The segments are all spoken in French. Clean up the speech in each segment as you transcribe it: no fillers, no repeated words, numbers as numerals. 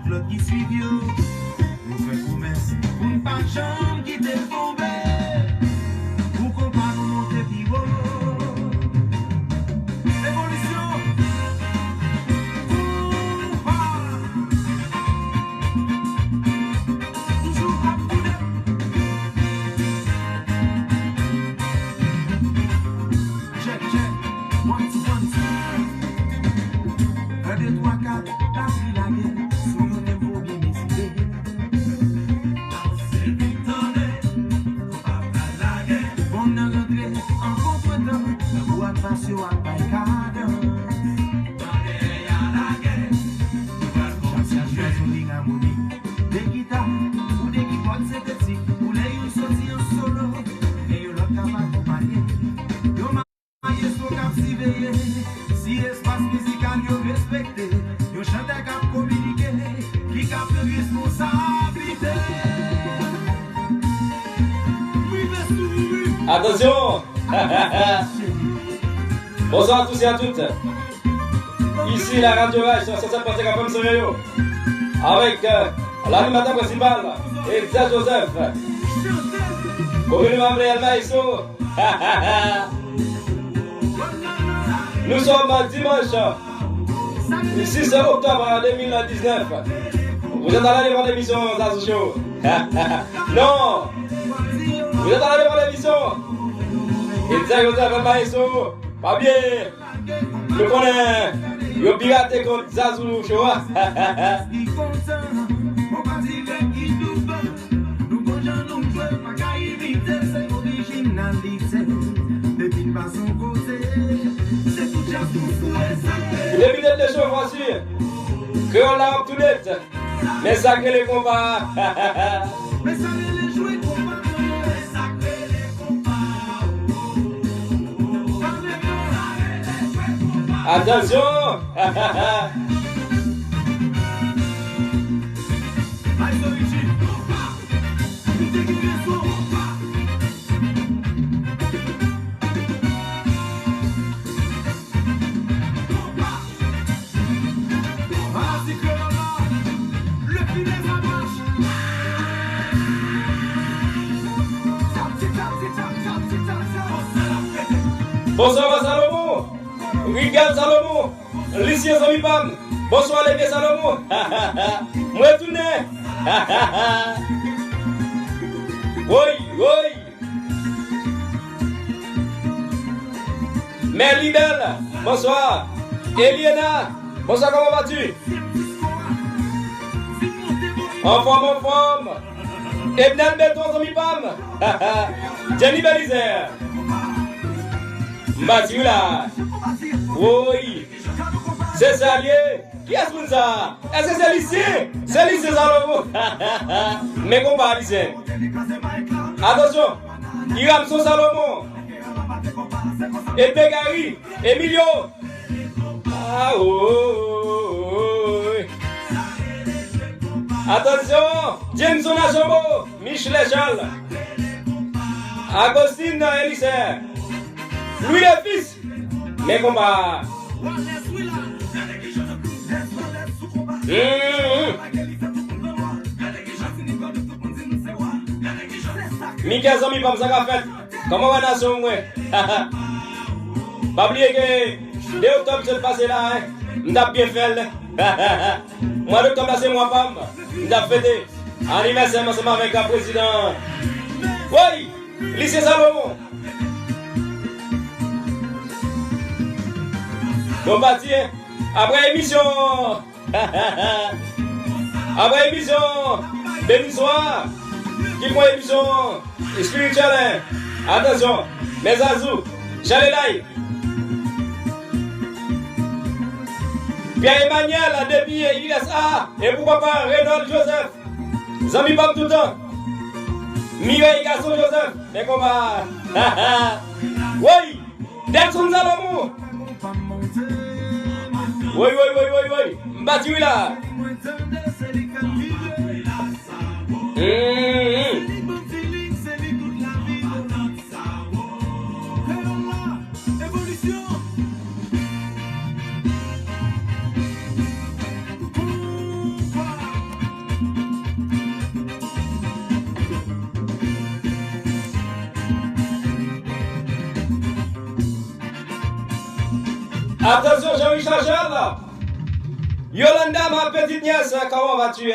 l'autre qui suit vieux. Nous faisons promesse, pour ne pas de chambre qui t'est tombé. Pour qu'on pas nous monter plus haut. Évolution. Toujours à couler. 1, 2, 3, 4, la suite la guerre, sous le niveau bien décidé. C'est vite tendé, pas la guerre. On a rentré en contre-temps, la voie de passion à Païkade. Tendez à la guerre, chaque chose on dit harmonie. Des guitares ou des keyboards c'est petit, ou les yeux sortis en solo, et y'a l'autre capable d'accompagner. Yo maillé son cap si veillé. Si espace musical yo respecté, yo chante cap communiqué, qui cap de responsabilité. Attention. Bonsoir à tous et à toutes. Ici la Radio Rage sur 7.5 FM Sérieux, avec l'animateur principal, Elsa Joseph. Communément appelé El Maestro. Nous sommes dimanche 6 octobre 2019. Vous êtes allés voir l'émission Zazu Show. Non, vous êtes allés voir l'émission. Et ça, vous avez pas eso. Pas bien. Je connais. Yo piraté contre Zazu Show. Les minutes de show, voici que on l'a up-to-date, mais sacré les combats. Attention. Bonsoir Salomon, Rigel Salomon, Lucien Zamipam, bonsoir les vieux Salomon. Moi tourné. Oui, oui. Merlibel, bonsoir. Eliana, bonsoir, comment vas-tu? En forme. Ebnel Béton Zamipam. Jenny Belizer. Mathieu là. Oui. C'est ça lié. Qui est-ce ça? Est-ce que c'est lycée? C'est lycée Salomon. Mais combat lycée. Attention. Iramson Salomon. Et Begari. Emilio. Ah oui. Attention. Jameson Achambo. Michel Charles. Agostine Elysée. Louis le fils, mais combat. Mika Zami Pam Sagafet, comment on a son ouais? Pas oublier que 2 octobre c'est passé là, hein? M't'a bien fait. Mois d'octobre là c'est moi Pam, m't'a fêté. Anniversaire ensemble avec le président. Oui, lycée Salomon. Bon parti, après émission. Après émission. Béni soir. Qui prend émission spirituelle. Attention, mes azous, j'allais là. Pierre Emmanuel, depuis ISA. Et pourquoi pas Renaud Joseph. Zami Bam tout le temps. Mireille Gasson Joseph. Mais comment? Oui, Delson Salomon. Oui. Mbati là. Attention, Jean-Michel Charles. Yolanda, ma petite nièce, comment vas-tu?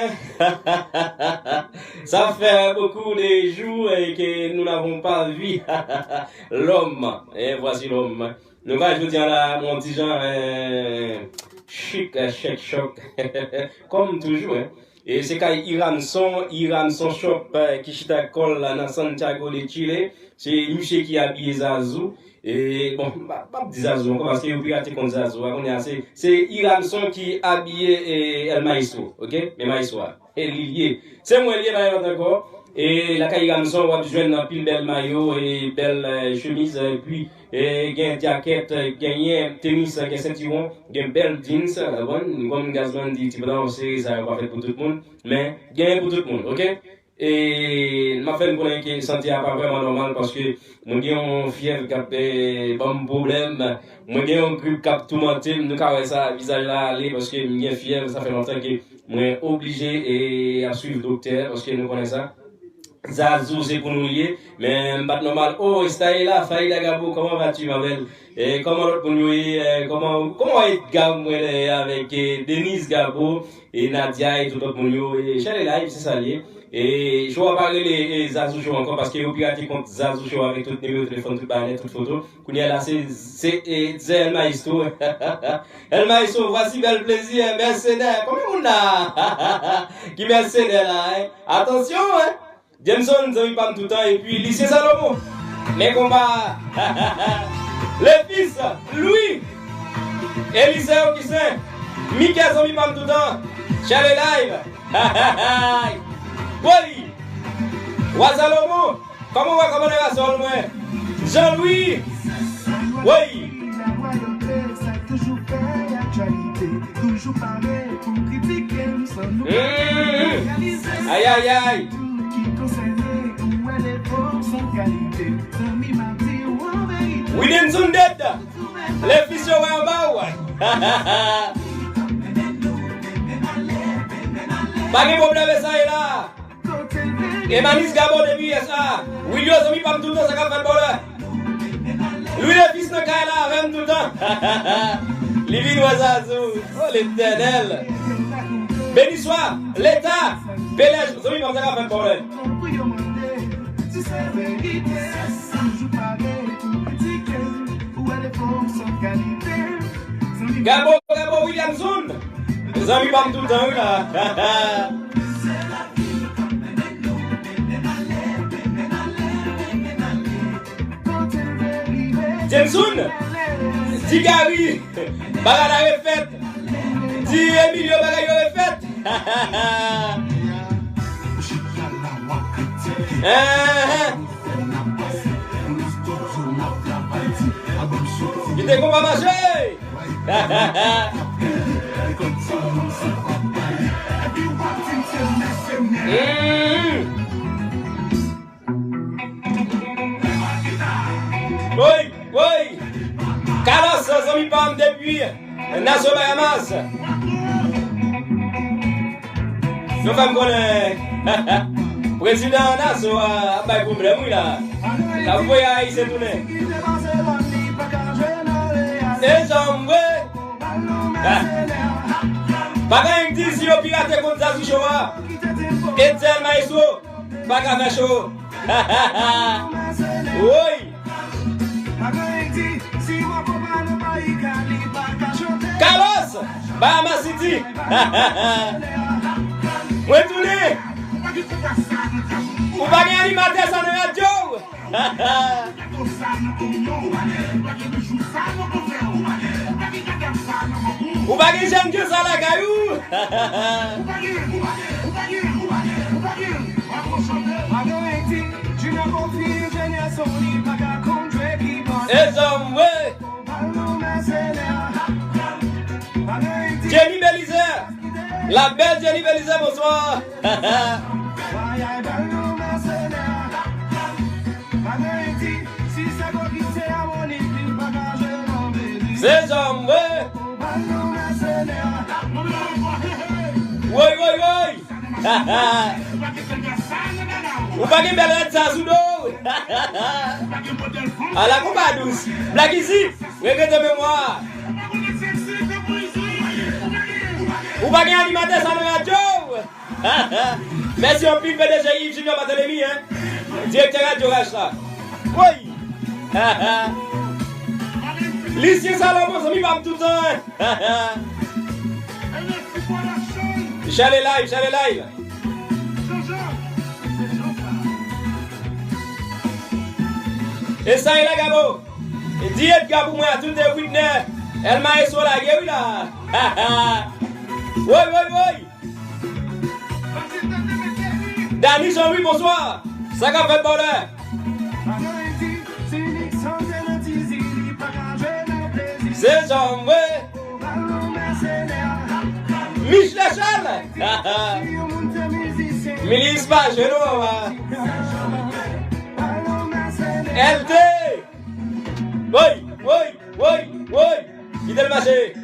Ça fait beaucoup de jours que nous n'avons pas vu l'homme. Et voici l'homme. Nous allons je dire là, mon petit Jean, chic, chèque, choc, comme toujours. Et c'est quand Iramson Shop qui chita col dans Santiago de Chile. C'est monsieur qui a habillé Zazou. Et bon, pas de Zazou, parce qu'il y a piraté contre Zazou. C'est Iramson qui a habillé El Maestro, ok? Mais Maestro, et lié. C'est moi lié d'ailleurs d'accord. Et la Iramson va joindre un pile belle maillot et belle chemise, et puis, gain jacket, gain tennis, gain ceinturon, gain belle jeans, bon, comme Gazman dit, tu peux danser, ça va faire pour tout le monde, mais gain pour tout le monde, ok? Et ma femme connaît que santé n'est pas vraiment normal parce que moi j'ai un fièvre qui a bon problème, moi j'ai un grippe qui a tout menté, nous avons ça visage là aller parce que j'ai une fièvre, ça fait longtemps que moi obligé et à suivre le docteur parce que nous connaissons ça. Zazou c'est pour nous lier, mais pas normal. Oh, c'est là, Faïda Gabo, comment vas-tu ma belle? Et comment l'autre pour nous comment est Gabo avec Denise Gabo et Nadia et tout l'autre pour nous et Charles Live c'est ça lié. Et je vais parler les Zazou Show encore parce que vous pirate contre Zazou Show avec tout numéro de téléphone, tout banner, toute photo. Qu'on y a là, c'est El Maestro. El Maestro, voici bel plaisir, mercenaire. Combien on a? Qui mercenaire là, hein? Attention, hein? Jameson, nous avons pas tout le temps, et puis lycée Salomon. Les combats. Les fils, Louis, Eliseo qui c'est, Mika, nous avons pas tout le temps. Charles Live. Oui. Wazalomo. Comment on va commander la sol, moi? Jean-Louis. Oui. Toujours fait actualité, toujours parler pour critiquer, nous sommes nous. Aïe aïe aïe. William Zundet, les fils de Wamba. Pas de problème avec ça là. Et Manis Gabo depuis ça. William Zumi pas tout le temps ça fait bon. Lui les fils de Kaila même tout le temps. Livin Wazazou, oh l'éternel. Béni soit l'État. Bélège, Zumi comme ça fait problème. Gabo Williamson, les amis pas tout le temps là. Jameson, dit Gary, Bagala refait, dit Emilio Bagala refait. Il te combat marcher. Oui. Carlos, ça amis pas depuis Nassau Bahamas. Nous sommes connaître. Président Nassau a pas de problème là. La voyage s'est tournée. Et j'en pas qu'un dit si on pirate contre Zazou Showa. Et tel maestro. Pas qu'à faire chaud. Oui. Carlos, Bahama City. Où est tourné? Ou pas gagner animateur sur la radio? Ou pas gagner j'aime que ça la caillou? Et j'en ouais. Jenny Belizer, la belle Jenny Belizer, bonsoir. C'est Jean, ouais. Oui. Ou pas que belle ça sous l'eau. À la combat douce. Black ici, regarde de mémoire. Ou pas gagner animateur sur la radio? Merci au pile PDG Yves Junior Barthélemy, hein? Directeur radio Rachla. Oui! Lycée Salomon, ça m'y va tout le temps. J'allais live. Et ça est là, Gabo. Et dis Edgar pour moi, tout est Whitney. Elle m'a sur la gueule là. Oui. Dani Jean-Louis, bonsoir. Ça qu'a fait bonheur. C'est Jean-Louis. Michel Charles. Milice pas, je l'ai. LT. Oui. Quittez le marché.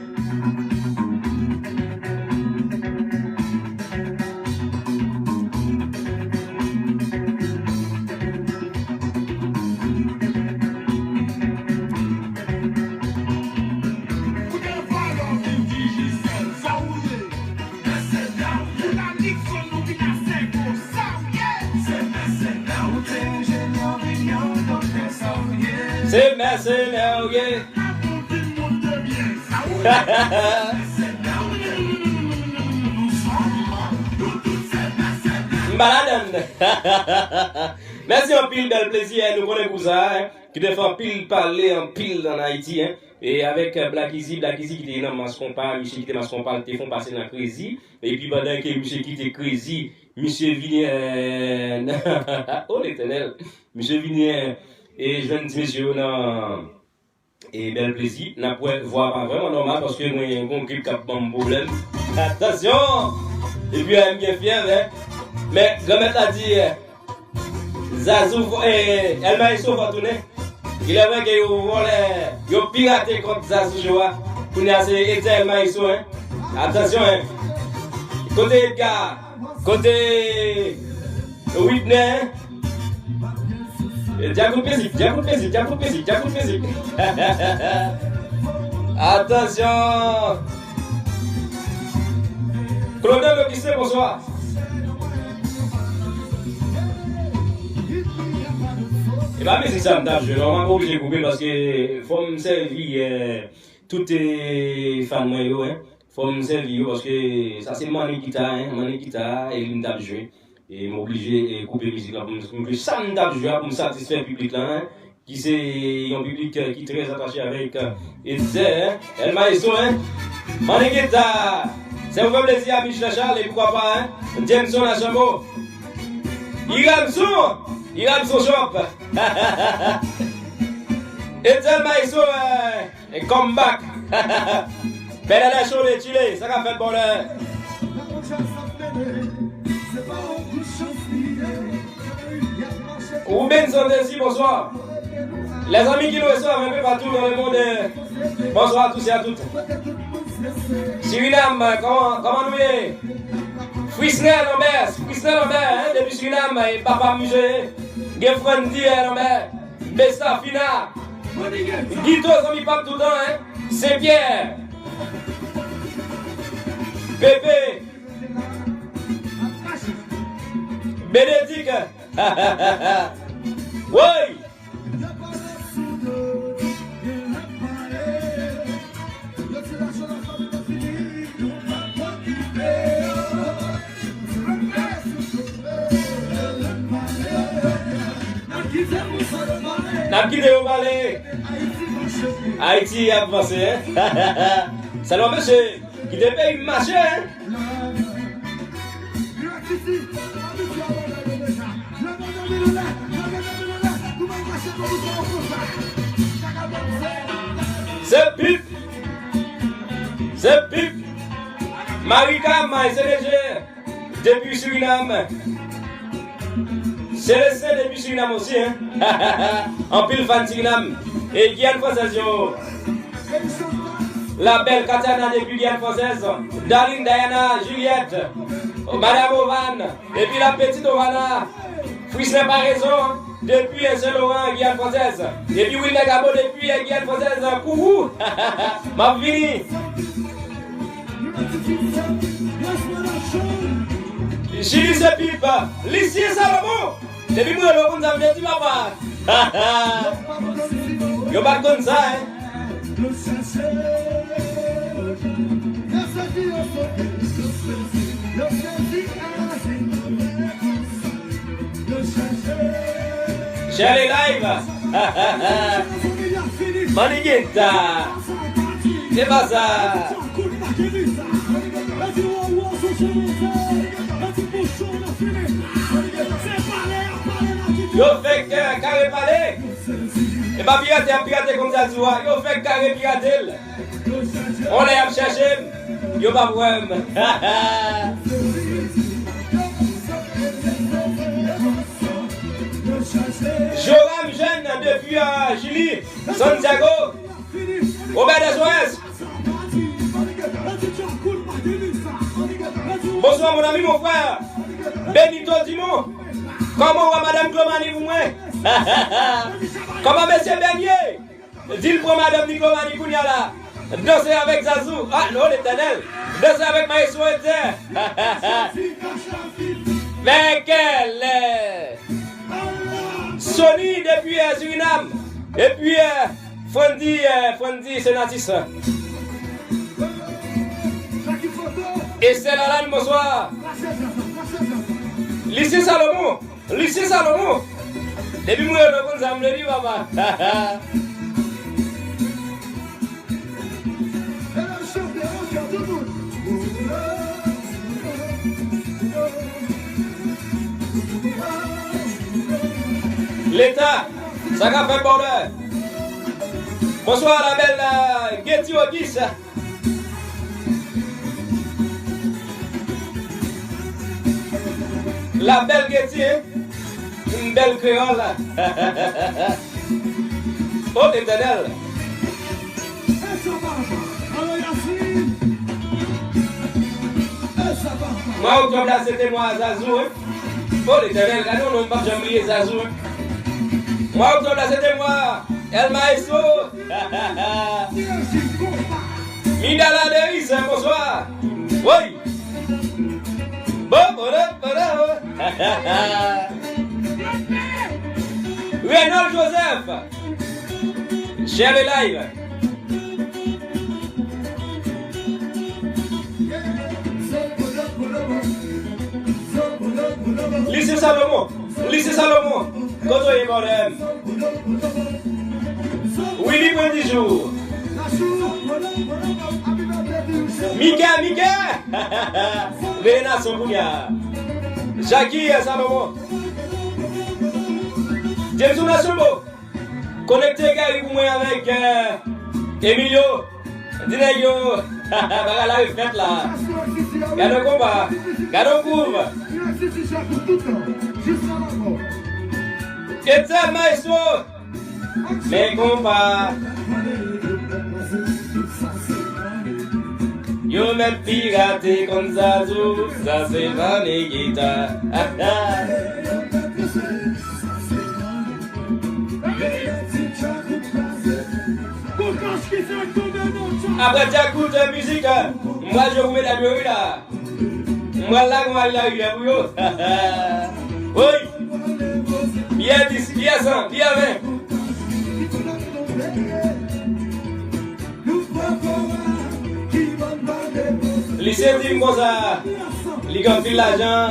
C'est mercenaire, yeah. Merci en pile, bel plaisir. Nous connaissons ça, hein, qui te fait pile parler en pile en Haïti. Hein, et avec Black Easy qui était dans Mascompa, Michel qui était dans Mascompa, ils font passer dans Crazy. Et puis pendant que Michel qui était Crazy, Michel Vinier. Oh l'éternel. Michel Vinier. Et je dis, messieurs, et bel plaisir. N'a pas voir pas vraiment normal parce que nous avons un clip qui a un problème. Attention! Et puis, elle est bien fière, hein. Mais, comme elle a dit, Zazou, elle m'a essayé de tourner. Il est vrai qu'il a piraté contre Zazou Joa. Pour nous, c'est elle m'a essayé, hein. Attention, hein. Côté Edgar, côté Whitney, Diago Pézic. Attention. Claudel Logissé, bonsoir. Et bien, mais c'est ça, je ne vais pas obligé de couper parce que faut me servir toutes les femmes, hein. Faut me servir parce que ça c'est Mani Guitar, et il me tape jouer. Et m'obliger de couper la musique là pour me ça me tape jouer pour me satisfaire le public là, hein. Qui c'est un public qui est très attaché avec et disait, elle m'a dit, hein. Mani Guitar, c'est un vrai plaisir à Michel Charles et pourquoi pas, hein. Jameson à Chambo. Il a son shop. Et tel maïso, et comeback. Mais elle a chaud de Chile, ça a fait bonheur. Ou Benson Desi, bonsoir. Les amis qui nous reçoivent un peu partout dans le monde, bonsoir à tous et à toutes. Suriname, comment nous est? Frisnel Lambert, hein, depuis Suriname, et Papa Musée, Gefrendi Lambert, Besta Fina, Guito, Zami Pape tout le temps, hein, Saint-Pierre, Pépé, Bénédicte, oui. N'a quitté au balai. Haïti a avancé, hein. Salut monsieur, qui te paye marché, hein. C'est pipe. Marika, c'est léger. Depuis Suriname. C'est le seul depuis Suriname aussi, hein. En pile fan Suriname. Et Guyane française, yo. La belle Katana depuis Guyane française. Darling Diana, Juliette. Madame Ovan. Et puis la petite Ovana. Fils n'a pas raison. Depuis Saint-Laurent, Guyane française. Et puis Will Gabo depuis Guyane française. Coucou. Ma fini. Chili se pipe, lycée Salomon. Depuis moi le on a dit papa. Yo pas comme ça hein. Chérie live. Manigueta. C'est pas ça. Yo fait carré palais. Et pas pirater comme ça, tu vois. Yo fait carré pirater. On les a cherché. Yo pas problème. Joram jeune depuis Chili, Santiago, Robert Desouès. Bonsoir mon ami, mon frère. Benito Dimon. Comment va Madame Glomani vous moi? Comment Monsieur Bernier? Dis-le pour Madame Glomani Kounyala. Danser avec Zazou. Ah non, l'éternel. Danser avec Maïsou Ether. Mais quelle est Sony depuis Suriname. Et puis Fondi Senatis. Et c'est là, bonsoir. Lycée Salomon. Lycée Salomon. Depuis moi, je me le dis, papa. L'État, ça va faire bordel. Bonsoir la belle Getty Ogis. La belle Getty, une belle créole. Oh l'éternel. Moi, au là, c'était moi, Zazou. Oh l'éternel, regardez, on n'a pas jamais oublié Zazou. Moi, au là, c'était moi, El Maestro. Midala Deris, bonsoir. Oui. Renaud Joseph. Share le live. Lycée Salomon. Lycée Salomon. Quand on est mort. Willy Bondijou. Mika. Léna Sombounia. Jackie Salomon. Jameson Nasombo. Connecté Gary pour moi avec Emilio. Dineyo. Baga la fête là. Gado combat. Gado couvre. Et ça maestro. Mais combat. Yo même piraté comme ça, ça c'est pas mes guitares. Après tu écoutes la musique, moi je vous mets la bruit là. Moi là, moi là, il y a bouillot. Oui. Bien 10, bien 100, bien 20. Lycée Tim comme ça, il gagne l'argent.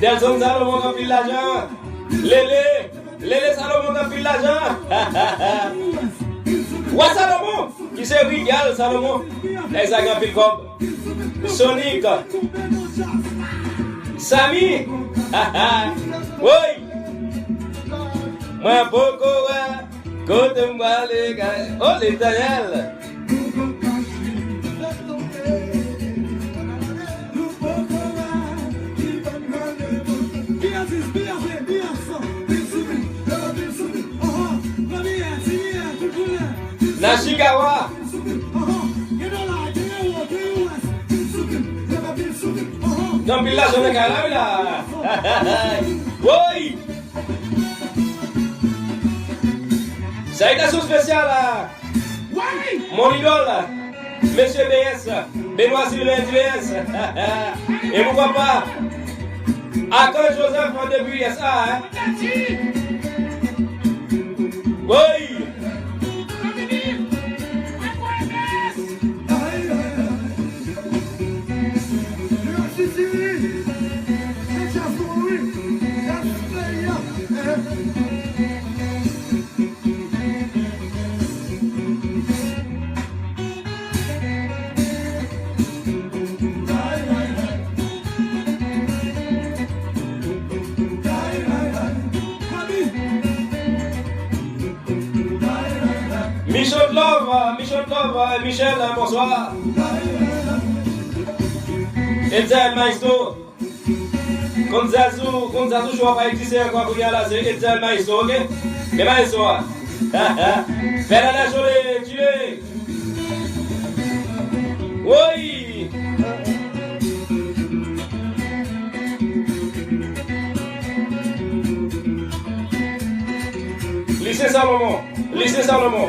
Delson Salomon gagne l'argent. Lélé Salomon gagne l'argent. Wa Salomon, qui se régale Salomon, les a gagne comme Sonic, Samy, oui. Moi beaucoup, côté moi les gars, oh l'éternel. Nashikawa. Non, puis là, je ne sais là. Oui. Ça a été spécial là. Mon idole, Monsieur BS. Benoît Sylvain Diès. Et pourquoi pas Akon Joseph en début, yes, hein? Oui. Michel Love, Michel, bonsoir. Edzel Maestro. Konzazu, je vois pas exister encore pour y aller, c'est Edzel Maestro, ok? Mais Maestro. Fais la journée, tu l'es. Oui. Lycée Salomon.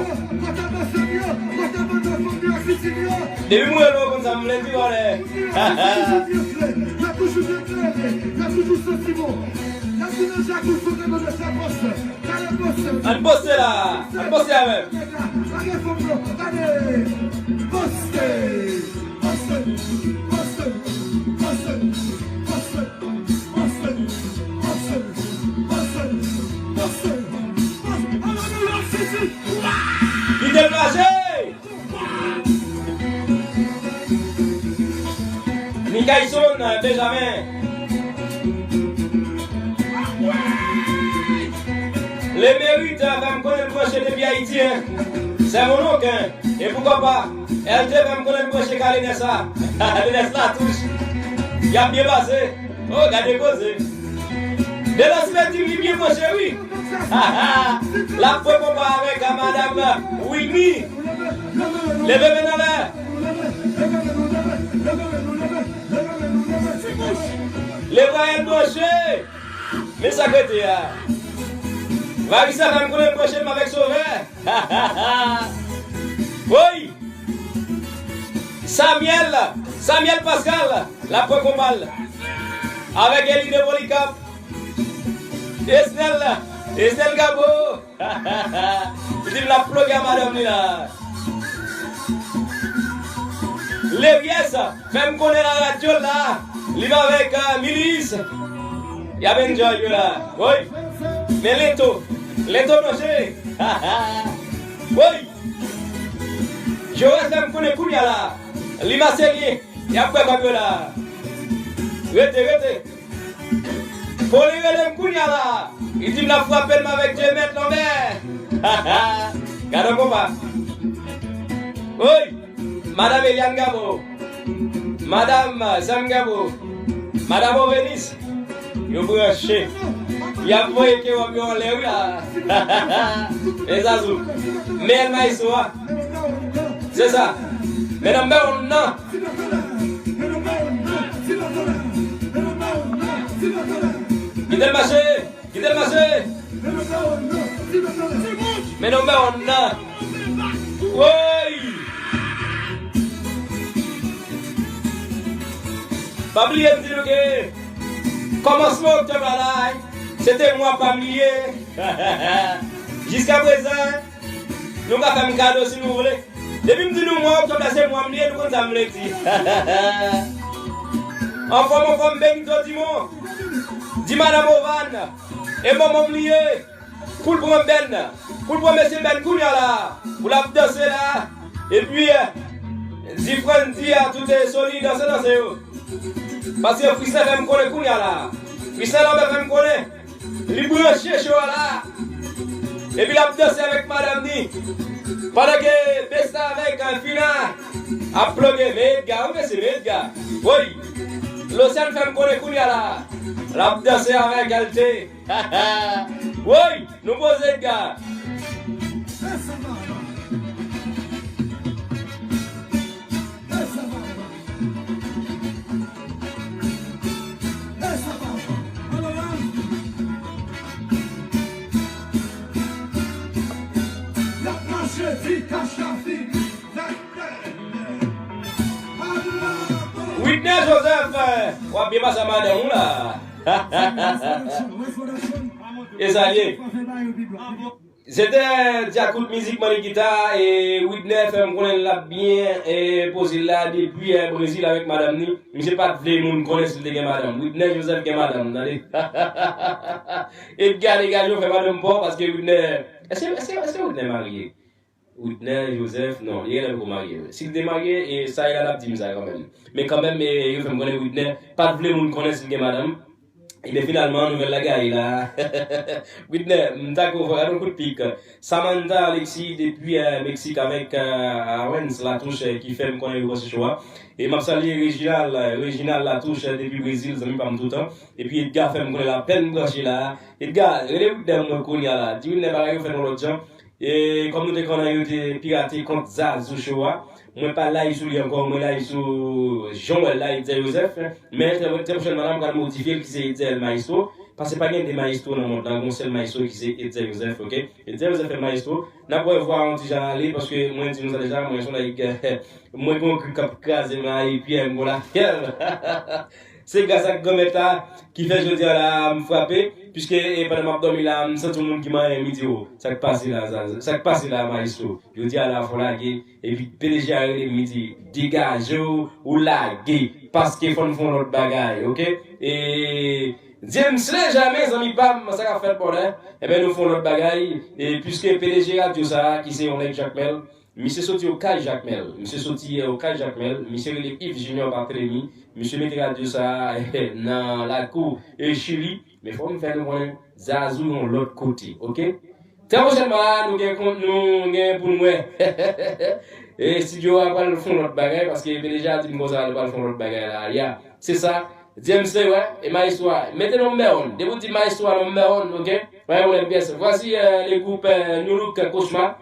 Depuis moi, comme ça, me l'a dit, voilà. Il y a toujours de clair, il y a toujours sentiment. Il y a toujours déjà qu'on se demande de sa bosse. Allez, bosse là, allez, bosse là même. Allez, Fidel Magé. Mikaïson, Benjamin. Les mérites, va me connaître proche depuis Haïti. C'est mon oncle. Et pourquoi pas? Elle va me connaître proche de Kalinessa. Kalinessa touche. Il y a bien passé. Oh, regardez causer. De la semaine, il est bien proche, oui. La fois qu'on va avec madame Whitney. Levez maintenant là. Les voyelles brochées. Mais ça côté là. Varissa va me connaître prochainement avec Sauveur. Oui. Samuel Pascal. La fois qu'on parle. Avec Elie de Polycap. Estelle Gabo. Il l'a plugué à madame là. Les pièces, même qu'on est la radio là, il va avec Milice. Il y a bien Joy là. Oui. Mais Leto noché. Oui. Je reste même qu'on est Kounia là. Il m'a servi. Il y a quoi comme là. Rete. Pour lui le Kounia là. Il dit la frappe avec Dieu mettre l'envers. Gardons combat. Oui. Madame Eliane Gabo, Madame Sam Gabo, Madame Ovenis, vous branchez. Il y a moyen que vous avez l'air là. Les azous. Mais elle m'a dit c'est ça. Mesdames, non. Quittez le marché. Mais non, oui. Pas oublier de dire que commencement octobre là, c'était moi pas oublié. Jusqu'à présent, nous avons fait un cadeau si vous voulez. Depuis que nous disons moi octobre c'est moi oublié, nous avons dit. En forme Benito Dimon, dit Madame Ovan, et maman oublié, pour le prendre Ben, pour le prendre monsieur Ben Kounia là, pour la danser là, et puis, dit Fran dit à tout est solide danser. Parce que Fristel va me connaître Kounia là. Fristel va me connaître. Il branché chaud là. Et puis la danser avec Madame Ni. Pendant que Besta avec un fina a plugué mes gars, mais c'est mes gars. Oui. L'océan va me connaître Kounia là. La danser avec Alté. Oui, nous posons gars. Whitney Joseph, on va bien passer à madame là. Et ça y est. C'était Diacout Musique Mani Guitar et Whitney fait me l'a bien posé là depuis Brésil avec madame ni. Mais c'est pas de monde connaître le madame. Whitney Joseph qui madame. Et gars les gars, je fais madame pas parce que Whitney est-ce que Whitney marié? Whitney Joseph non, il est pas marié. S'il est marié et ça il a la petite ça quand même. Mais quand même il fait me connaître Whitney, pas de monde connaître le madame. Et bien finalement, nous la gars là. Whitney, m'tako un coup de pique. Samantha Alexis depuis Mexique avec Owens Latouche qui fait me connaître ce choix. Et m'a salué Réginal Latouche depuis Brésil, ça me parle tout le temps. Et puis Edgar fait me connaître la peine gauche là. Edgar, relève d'un konya là. Tu n'es pas là fait dans l'autre gens. Et comme nous te connaissons piraté contre Zazou Showa. Moi pas là ici encore moi là ici Jean-Noël là Joseph mais très prochainement madame va modifier qui c'est Ezel Maestro parce que pas gain des maestro dans mon dans un seul maestro qui c'est Ezel Joseph OK Ezel Joseph est maestro n'a pas voir on déjà aller parce que moi dit nous a déjà moi sont là moi qu'on cap craser et puis voilà c'est grâce à Gometa qui fait je dis là me frapper puisque pendant m'a dormi là c'est tout le monde qui m'a midi ça passe là maestro je dis à la fois et puis PDG a midi dégage ou laguer parce qu'il faut font l'autre bagaille OK et James jamais amis pam ça qu'a fait bon hein et ben nous font l'autre bagaille et puisque PDG a dit ça qui c'est on avec Jacques Mel monsieur sorti au cas Jacques Mel monsieur sorti au cas Jacques Mel monsieur Yves Junior Barthélemy monsieur mettez à dire ça dans la cour et Chili mais faut me faire le moins Zazou de l'autre côté OK très prochainement nous gain pour nous et studio va pas le fond l'autre bagaille parce que déjà dit nous ça va le fond l'autre bagaille là ya c'est ça James ouais et ma histoire mettez le numéro debout dit ma histoire le numéro OK ouais on aime bien ça voici les groupes New Look Cauchemar.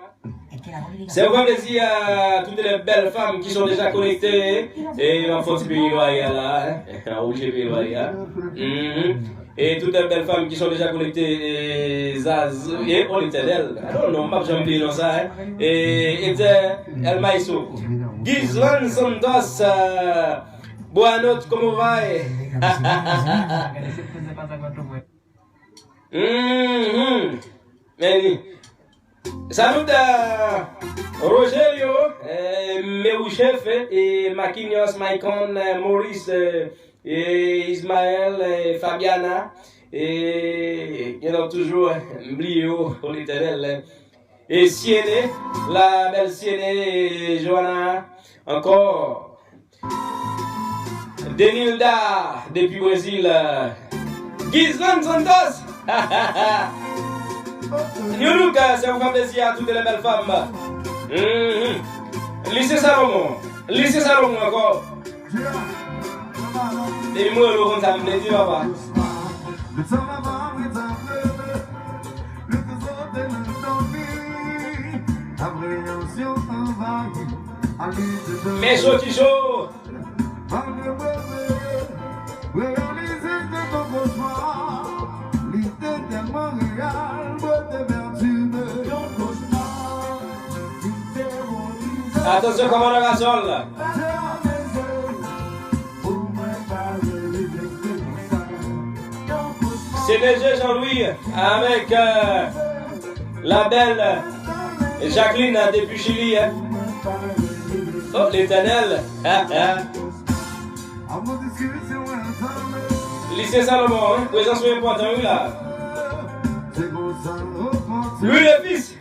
C'est un grand plaisir à toutes les belles femmes qui sont déjà connectées et ma faute pays loyal là hein pays loyal et toutes les belles femmes qui sont déjà connectées et Zaz et on était d'elle non pas jamais oublier dans ça hein et était El Maiso Gizlan Santos boa noite como vai salut Rogelio, meu chef et Maquinhos, Maicon, Maurice, et Ismaël, Fabiana, et il y a toujours Blio pour l'éternel. Et Siene, la belle Siene, et Johanna, encore Denilda, depuis Brésil, Gizlan Santos. New Look, c'est un grand plaisir à toutes les belles femmes. Lycée Salomon encore. Et moi, le rond, ça me dit, papa. Mes chauds, chaud. Attention comment on a sol là. C'est déjà Jean-Louis avec la belle Jacqueline depuis Chili. Hein. Oh l'éternel. Lycée Salomon, hein. Présence importante là. Lui le fils.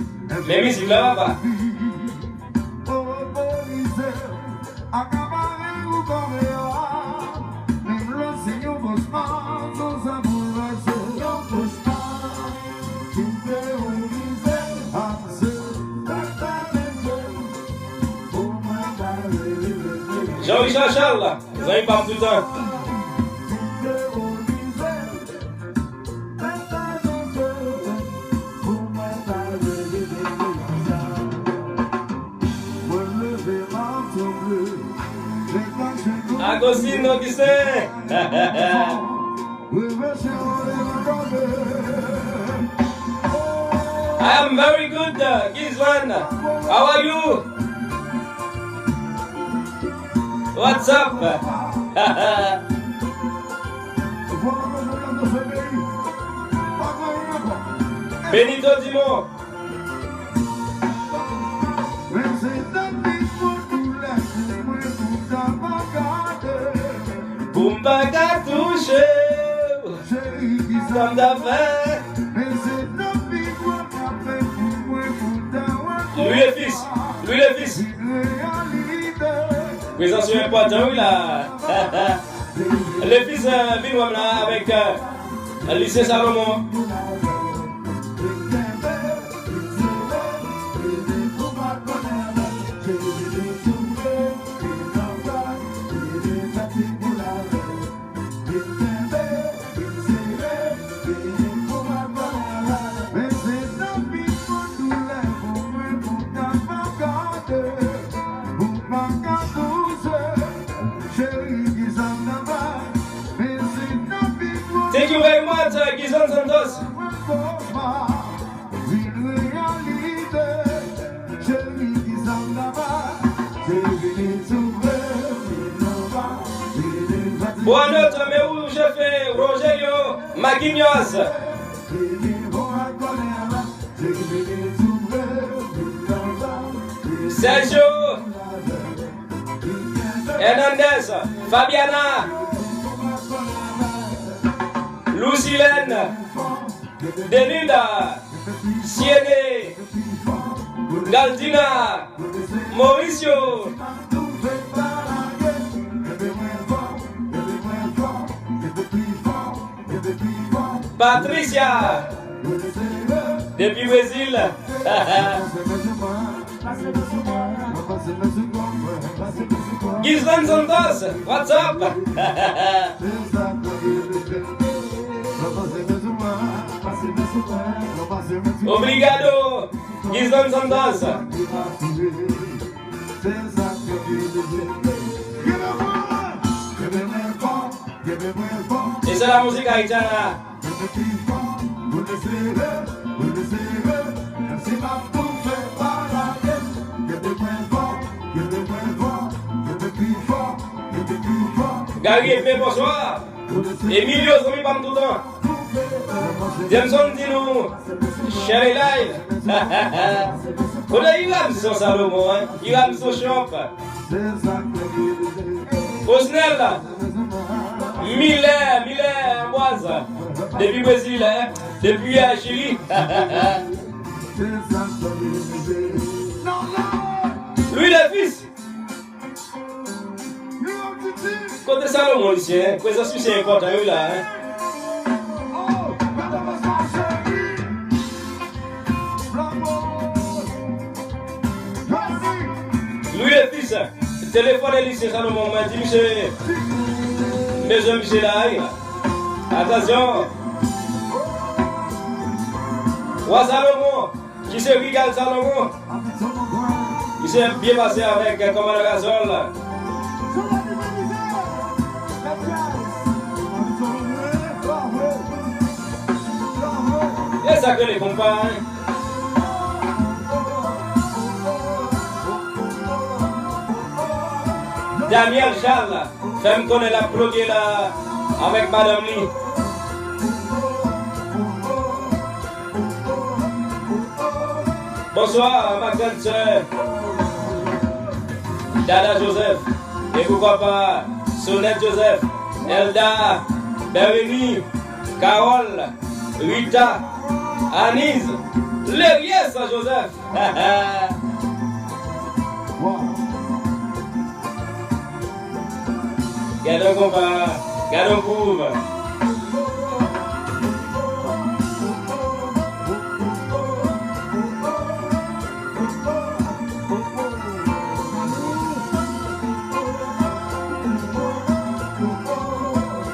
Mais musique là va pas. Jean-Richard Charles là, vous avez pas tout le temps. Agostino qui c'est? I am very good, Gizwan. How are you? What's up? Benito Dimon. Boumba ka touché, comme d'affaires. Lui le fils. Présence important, oui là. Le fils Binoam là avec le lycée Salomon. Thank you very much, Gizon Santos. Boa noite, meu chefe Rogério Maguinhos. Sérgio Hernandez, Fabiana, Lucilène, Denida, Siene, Galdina, Mauricio, Patricia, depuis Brésil. Gizlan Santos, what's up? Obrigado, Gizlan Santos. Et c'est la musique haïtienne. Gary Epé, bonsoir. Emilio, Zomi, pas tout le temps. Jameson, dis-nous. Sherry Live. On a eu son Salomon, hein. Il a son shop. Osnel, là. Miller, Amboise. Depuis Brésil, hein. Depuis Chili. Lui, le fils. Côté Salomon, ici, hein. Coisa suisse importante, lui, là, hein. Lui, le fils. Téléphone, lycée Salomon, m'a dit, monsieur. Monsieur, monsieur, là, attention. Roi Salomon, qui se regarde Salomon, qui s'est bien passé avec commandant Gasol. Et ça que les compagnes. Daniel Charles, femme qu'on est la bloquée là avec Madame Lee. Bonsoir, ma grande soeur. Dada Joseph. Et pourquoi pas Sonette Joseph, Elda, Bérénie, Carole, Rita, Anise, Lériès Joseph. Gardons combat, gardons couvre.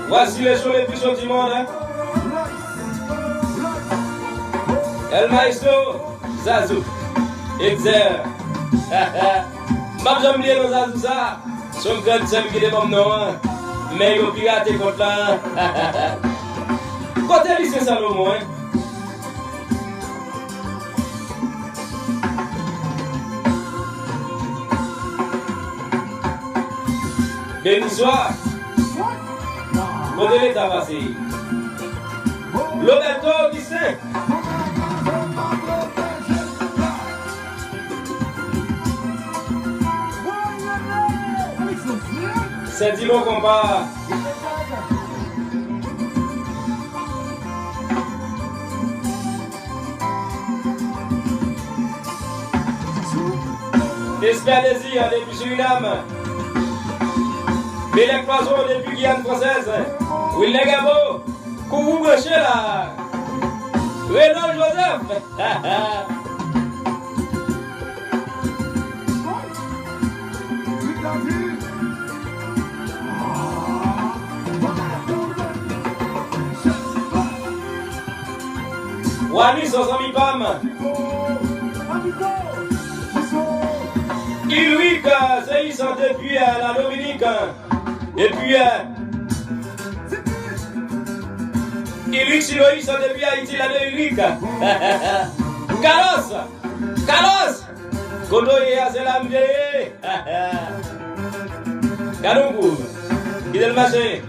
Voici les choses les plus chaudes du monde. Hein? El Maestro, Zazou, Exer. J'aime bien nos Zazou ça. Son grand seul qui est bon non. Mais il a piraté contre là. Côté lycée Salomon. Hein? Béni soit. Côté l'État passé. Roberto qui sait. C'est dit mon combat. Espère désir depuis Suriname. Bélec Poisson depuis Guyane française. Willy Gabo. Kourou branché là. Renaud Joseph. Wani sans ami Pam. Ilric, c'est ils sont depuis la Dominique. Et puis Ilric, si ils sont depuis Haïti, la Dominique. Carlos. Kondo c'est la m'dé. Kadonkou. Il est le marché.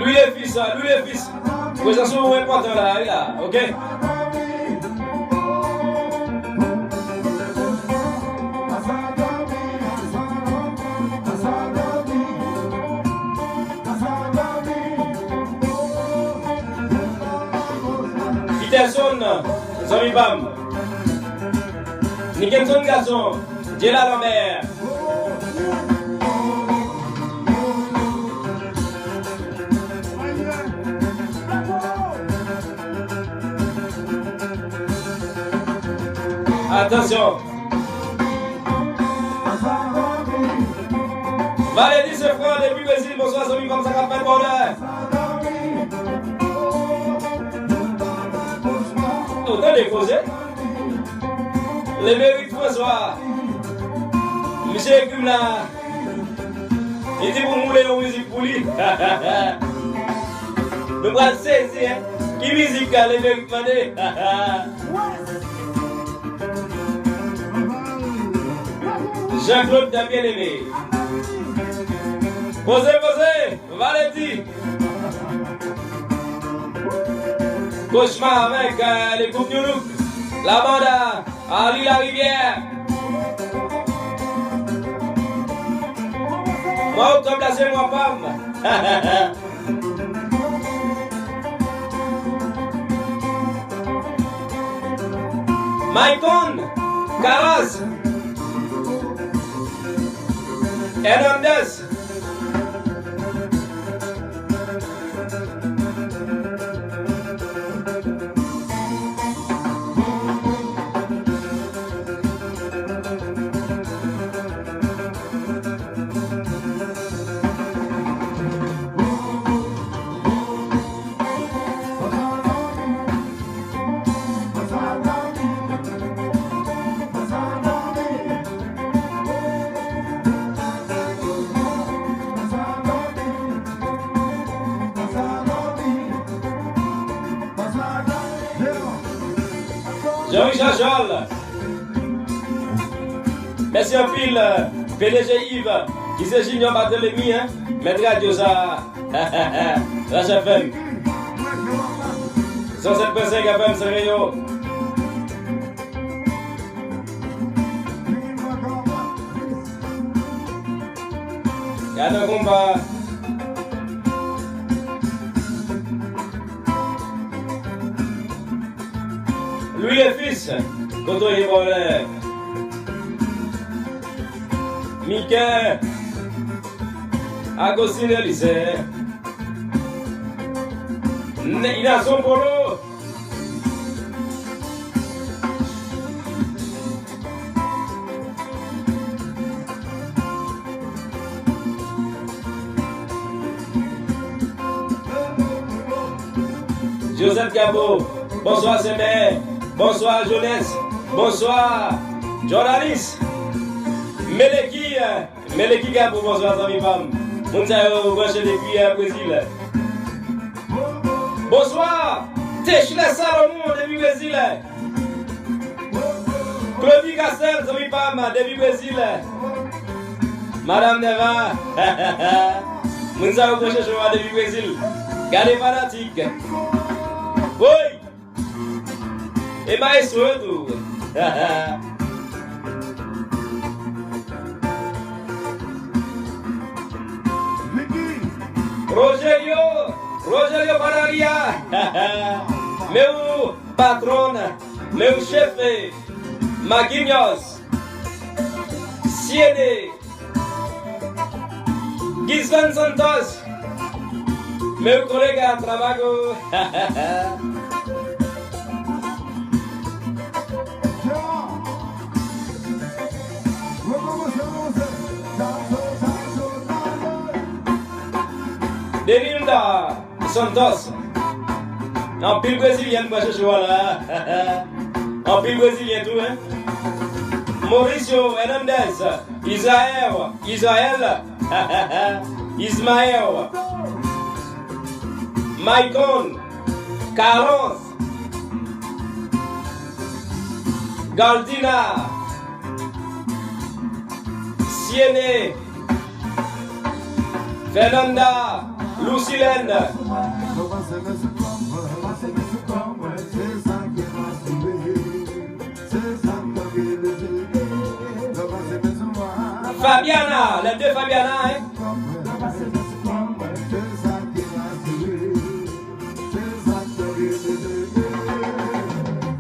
Lui les fils. Présence important là, ok? Peterson, Zami Bam. Nickelson Garçon, Djela Lambert. Attention. Valérie Sefran depuis Brésil, bonsoir Zami Bam, ça va faire le bonheur. Autant déposé. Les mérites François. Monsieur Ecume là. Il dit pour mouler une musique pour lui. Nous allons saisir. Qui musique les mérites mandés? Jean-Claude t'a bien aimé. Posez. Valérie. Cauchemar avec les groupes New Look, la bande à l'île la rivière. Moi, autant placer moi femme. Maicon, Caras, Hernandez. Jean-Michel Joel. Merci en pile, PDG Yves, qui c'est Junior Barthélemy, hein, Maître Radio ça, RHFM. 107.5 FM, c'est Rayo. Il y a un combat. Lui les fils, contre les voleurs. Mickey, Agostine Elysée. Il a son polo. Joseph Gabo, bonsoir Sémé, bonsoir Jeunesse, bonsoir journaliste. Meleki Gabo, bonsoir Zami Pam. Mounsayo, branché depuis Brésil. Bonsoir, Techle Salomon depuis Brésil. Claudie Castel, Zami Pam, depuis Brésil. Madame Neva. Nous avons prochain choix depuis Brésil. Gardez fanatique. Oui. Et maestro tout. Rogelio Banaria. Meu patrona, meu chefe, Maguinhos, Siene, Gisvan Santos, meu colega trabalho. Delinda Santos. En pile brésilien, moi je joue là. En pile brésilien tout, hein. Mauricio Hernandez, Israël, Ismaël, Maicon, Carlos, Galdina, Siene, Fernanda, Lucilène. Fabiana, les deux Fabiana, hein?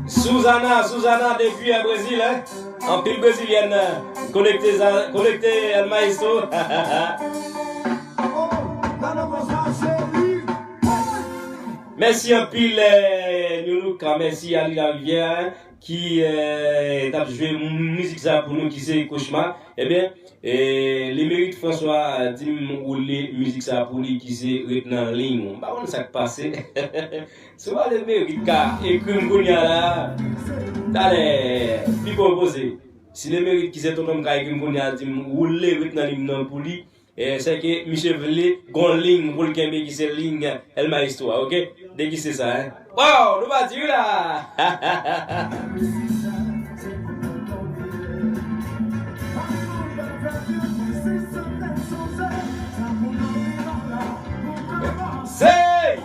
Susanna depuis le Brésil, hein? En pile brésilienne, connecté El Maestro. Merci un pile, nous, merci à Lila Rivière qui a joué musique ça pour nous qui c'est cauchemar. Eh bien, les mérites François dit ou les musiques ça pour lui qui c'est retenant ligne. Bah on ça passé. C'est pas les mérites car écrit Mkonia là. Allez, puis proposer. Si les mérites qui c'est ton homme car écrit Mkonia dit ou les retenant ligne pour lui. Et c'est que Michel Vélé, grande ligne, pour le Kembe qui c'est ligne, elle m'a histoire, ok? Dès que c'est ça, hein? Wow, nous va dire là! C'est!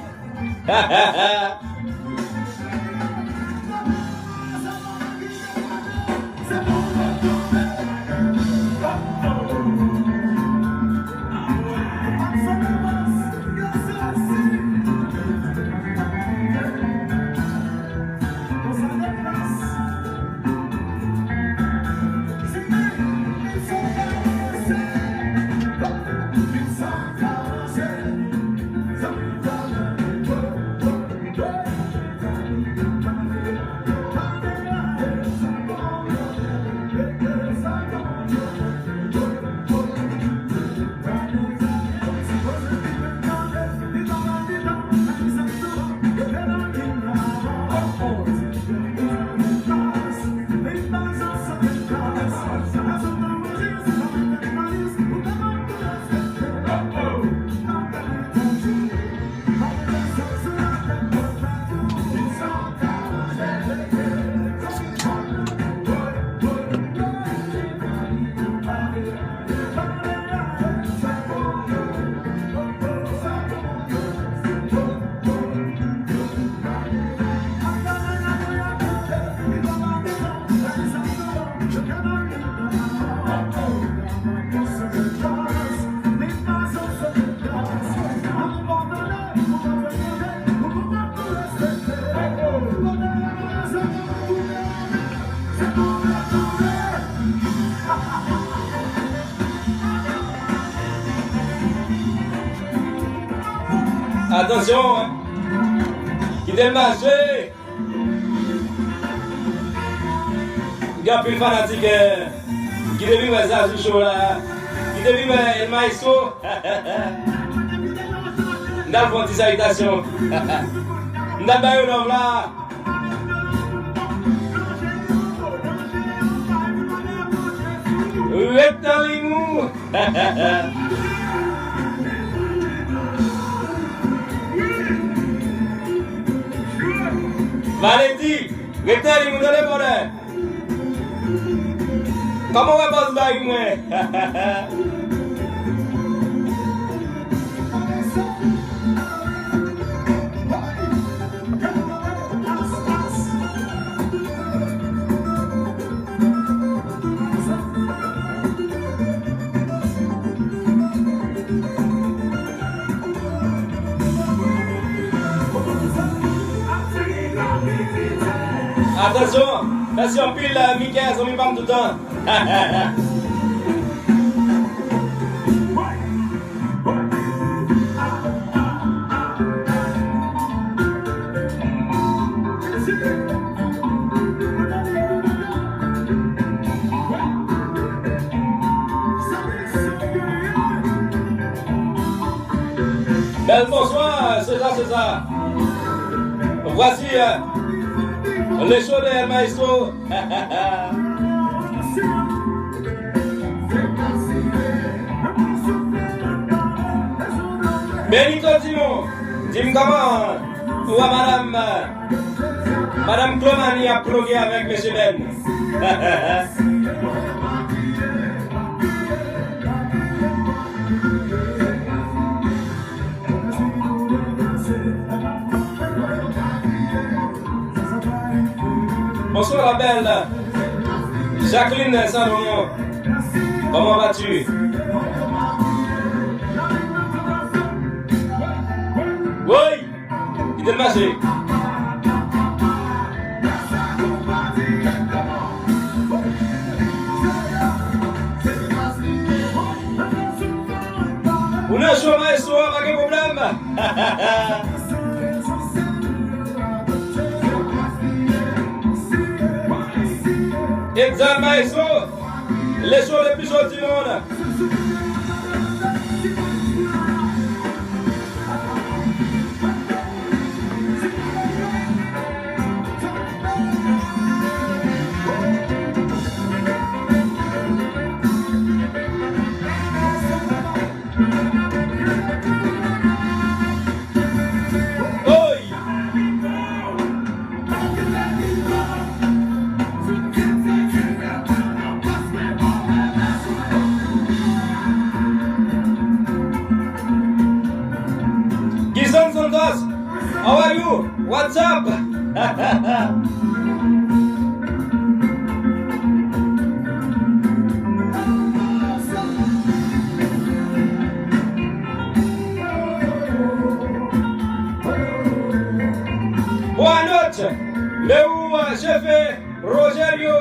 Attention, hein. Qui est marché. Il y a plus de fanatiques qui devient ça ce show là. Qui devient El Maestro. Nous avons une salutation. Nous avons un homme là. Rectangle. Valentin, rectangle, vous donnez bonheur. Comment on va pas se battre, moi? Attention, merci en pile, Mika, ça m'y parle tout le temps. Belle bonsoir, c'est ça. Voici les shows de El Maestro. Benito Timon, dis-moi comment ou à Madame Clomani a plugué avec M. Ben. Bonsoir la belle Jacqueline Salomon, comment vas-tu? Oui, il est magique. On a chômé ce soir, pas de problème. Examen maestro, les choses les plus chaudes du monde. How are you? What's up? Boa noite, meu chefe Rogério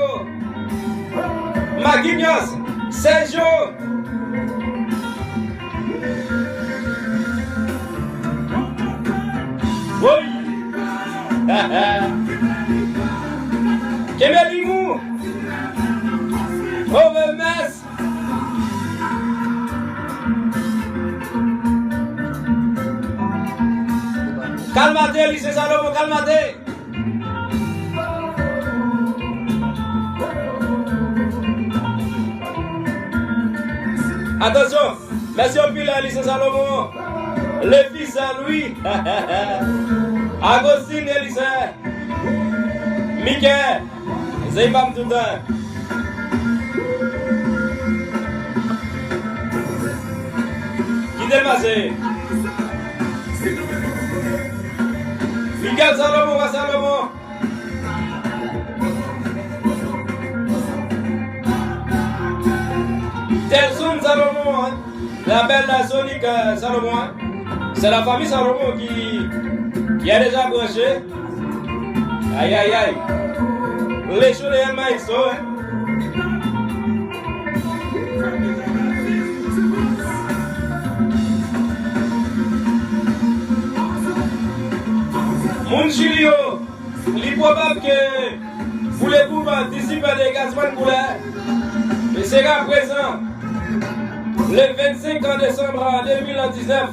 Maguinhos, Sérgio. Oui. Kemelimou. Overmess. Calmate, lycée Salomon, calmate. Attention, merci au pile, lycée Salomon. Le fils à Louis, Agostine Elise, Mickey, Zébam Toutin. Qui dépassé? Miguel Salomon, Salomon. Telson Salomon, la belle Sonic Salomon. C'est la famille Salomon qui a déjà branché. Aïe aïe aïe. Les choses de Maestro. Mon Chilio, il est probable que pour les coups participer des gazman couleurs. Et c'est à présent, le 25 décembre 2019.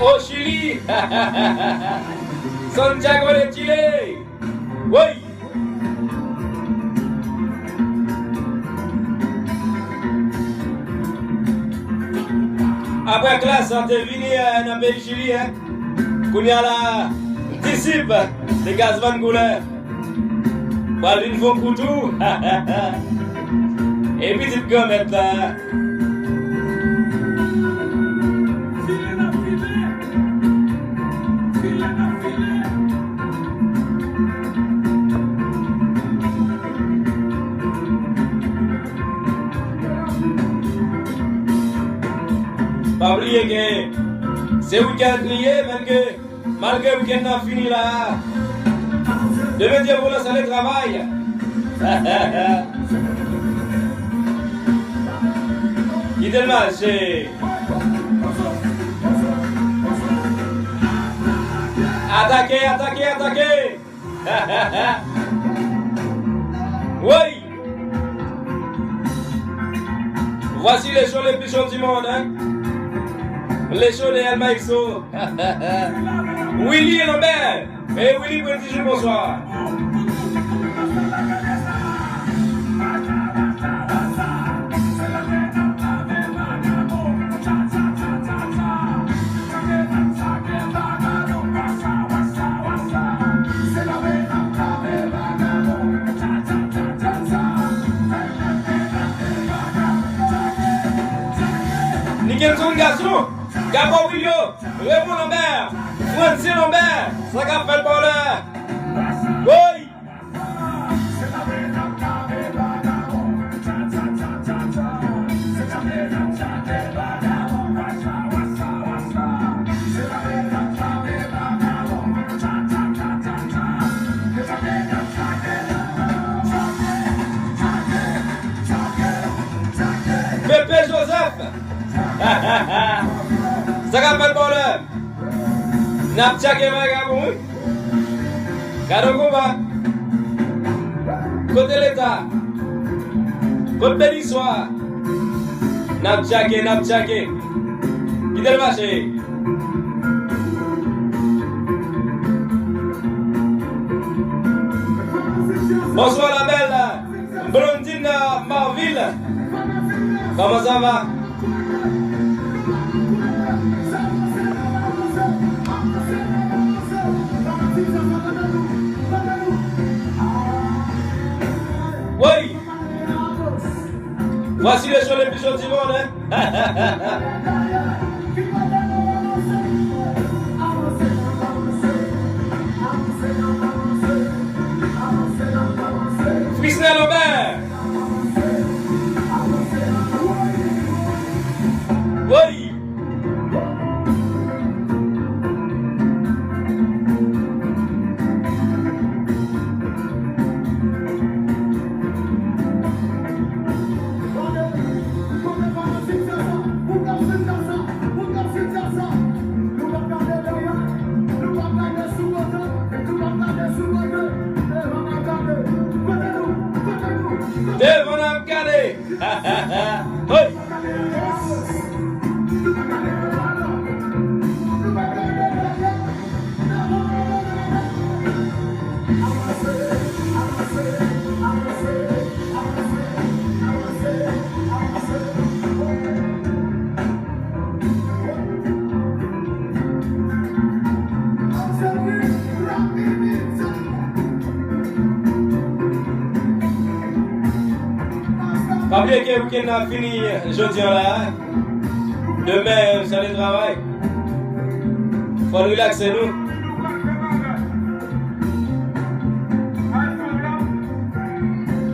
Au Chili, Santiago de Chile, oui. Après classe, on est venu dans le pays Chili, qu'on y a la disciple de Gazvan Goulet, pour une fois pour tout, et puis tu peux mettre là. Pas oublier que c'est week-end lié, malgré le week-end a fini là. Demain, Dieu vous lance le travail. Quittez le marché. Attaquez, attaquez, attaquez. Oui. Voici les shows les plus chauds du monde. Hein? Les shows de El Maïso. Willy et Lambert. Et Willy, petit jour, bonsoir. Nickel son garçon, Gabo Willo, Raymond Lambert, Francis Lambert, ça qu'a fait le bonheur. Oui. Pépé Joseph. Ça qu'a fait le bonheur. Napchak et Vagabond. Cadeau combat. Côté l'État. Côté Bélissoir. Napchak. Quittez le marché. Bonsoir la belle Blondine Marville. Comment ça va? Oui. Voici les choses les plus chaudes du monde. Hein? Frisnel Lambert. Oui. Devant la regarder. Oui. Pas oublier que le week-end a fini jeudi là. Demain, c'est le travail. Faut relaxer nous.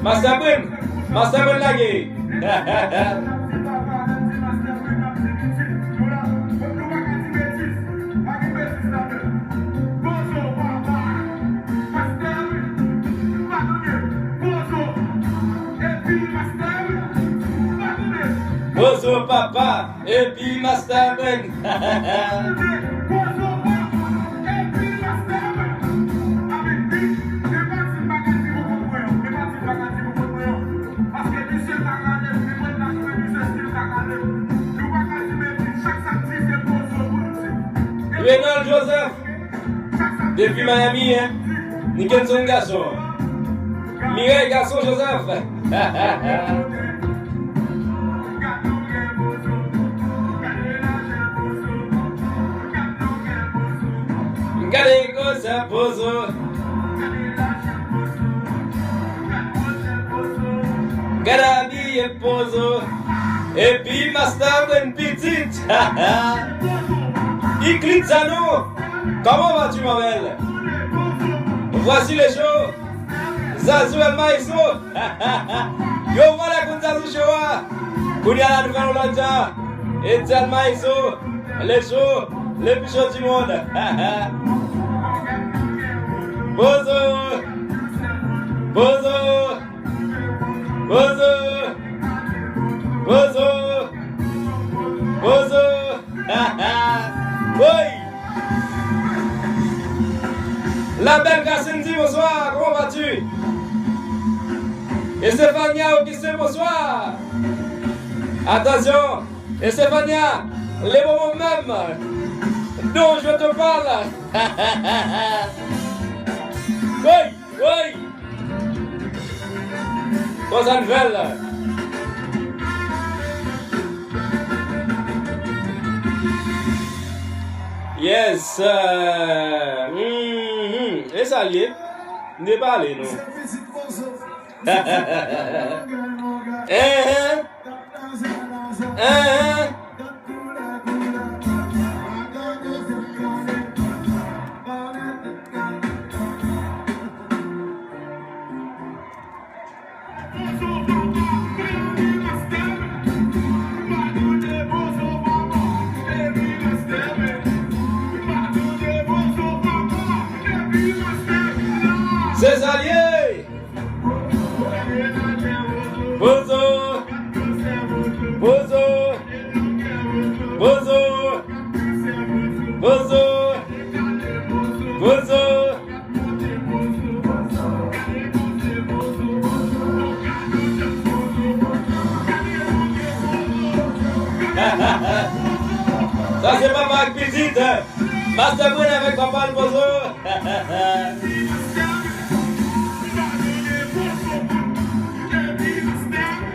Master Ben Lagé. Bonjour papa, et puis Master Ben. Renan Joseph, depuis Miami, hein? Nickelson garçon. Mireille garçon Joseph. Gade cosa pozo. Gade et pozo. Et puis Master Ben petite. Iclitzano. Comment vas-tu ma belle? Voici les shows. Zazou El Maïso. Yo voilà qu'on Zazou Showa. Kounia la Nouvelle-Hollande. Et El Maïso. Les shows les plus chauds du monde. Bonjour. La belle Cassendi, bonsoir, comment vas-tu? Et Stéphania, bonsoir. Attention, et Stéphania, les moments même dont je te parle. Oui. Comment ça nouvelle? Yes. Et ça y est, n'est pas allé, non? C'est allié. Bozo. Ça c'est pas ma petite. Master Brune avec papa le Bozo.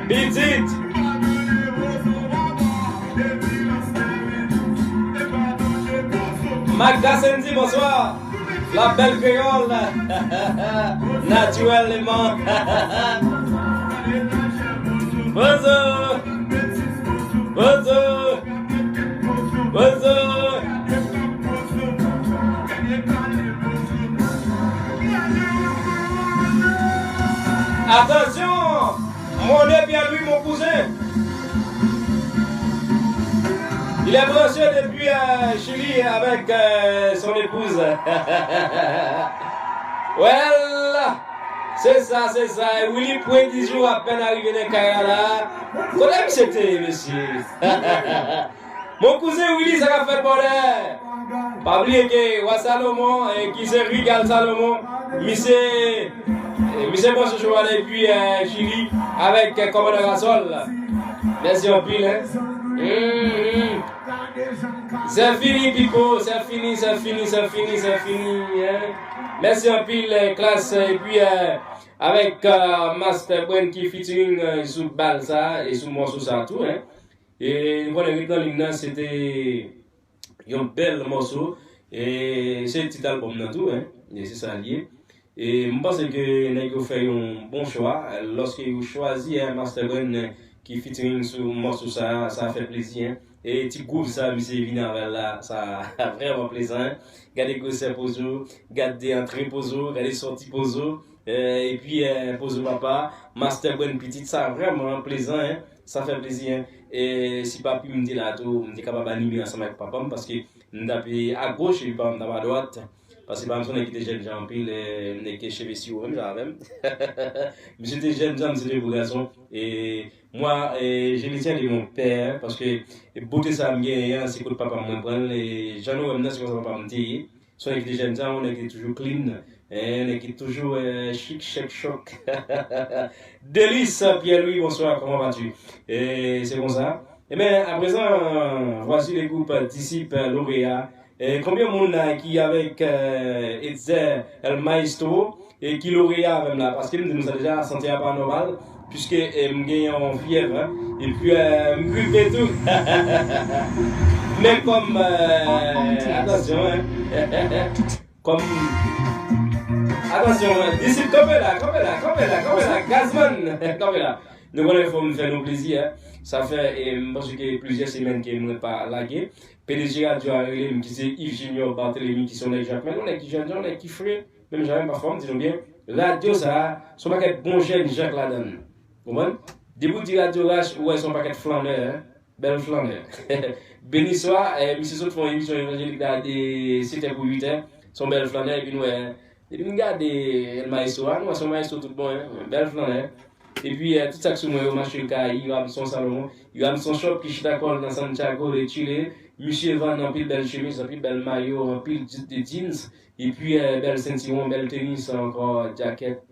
Petite. Magda Sendi, bonsoir. La belle créole. Naturellement. Bonjour. Attention, mon est bien lui, mon cousin. Il est branché depuis Chili avec son épouse. Well, c'est ça. Willy Point 10 jours à peine arrivé dans le Canada. Comment c'était, monsieur? Mon cousin Willy, ça a fait bonheur. Pas oublier que Roi Salomon, qui se régale Salomon, monsieur bon ce jour depuis Chili avec Commodore Rasol. Merci en pile. Hein? C'est fini, Pipo, c'est fini. Hein? Merci en pile, classe. Et puis avec Master Brune qui featuring sous Balsa et sous morceau ça tout. Hein? Et voilà, le c'était un bel morceau. Et c'est le petit album dans tout. Hein? Et c'est ça lié. Et je pense que vous fait un bon choix. Lorsque vous choisissez un Master Brune qui featuring sur le morceau, ça fait plaisir. Et tu groupe ça, monsieur Vina, là, ça a vraiment plaisir. Gardez que c'est pour vous, gardez entrée pour vous, gardez sortie pour vous. Et puis, pour vous, papa, Master Brune petite, ça a vraiment plaisir. Hein? Ça fait plaisir. Et si papa me dit là, tout, je suis capable d'animer ensemble avec papa parce que nous sommes à gauche et pas à droite. Parce que par exemple, on était jeunes gens, puis on était chez Vessi, même. Mais j'étais jeune gens, c'était des garçons. Et moi, je le tiens de mon père, parce que beauté ça me gagne, c'est que le papa me prend. Et j'en ai même c'est comme ça, papa me dit. Si on était jeunes gens, on était toujours clean. On était toujours chic, choc. Délice, Pierre-Louis, bonsoir, comment vas-tu? Et c'est comme ça. Et bien, à présent, voici les groupes Disciples, Lauréat. Et combien de monde qui avec Etzer El Maestro et qui lauréat même là parce que nous avons déjà senti un paranormal puisque nous gagnons en fièvre hein, et puis nous grippons tout. Mais comme attention hein, comme attention d'ici comme là Gazman comme là nous allons faire nos plaisirs. Hein. Ça fait plusieurs semaines que nous n'avons pas lagué. PDG Radio Arélé, qui c'est Yves Junior, Barthélémy, qui sont les Jacques. Mais on est qui jeunes, on est qui frères, même j'avais pas forme, disons bien. Radio, ça, son paquet bon jeune Jacques là-dedans. Vous comprenez? Début de Radio Rache, ouais, son paquet flaneur, hein? Belle flaneur. Béni soit, monsieur Saut font une émission évangélique là, c'était pour 8 heures, son belle flaneur, et puis nous, regardez le maestro, nous, son maestro tout bon, hein? Belle flaneur. Et puis, tout ça que sur moi, au marché, il y a son salon, il y a son shop qui est d'accord dans Santiago de Chile. monsieur vend un pile belle chemise, un pile belle maillot, un pile de jeans, et puis belle ceinture, belle tennis, encore jacket.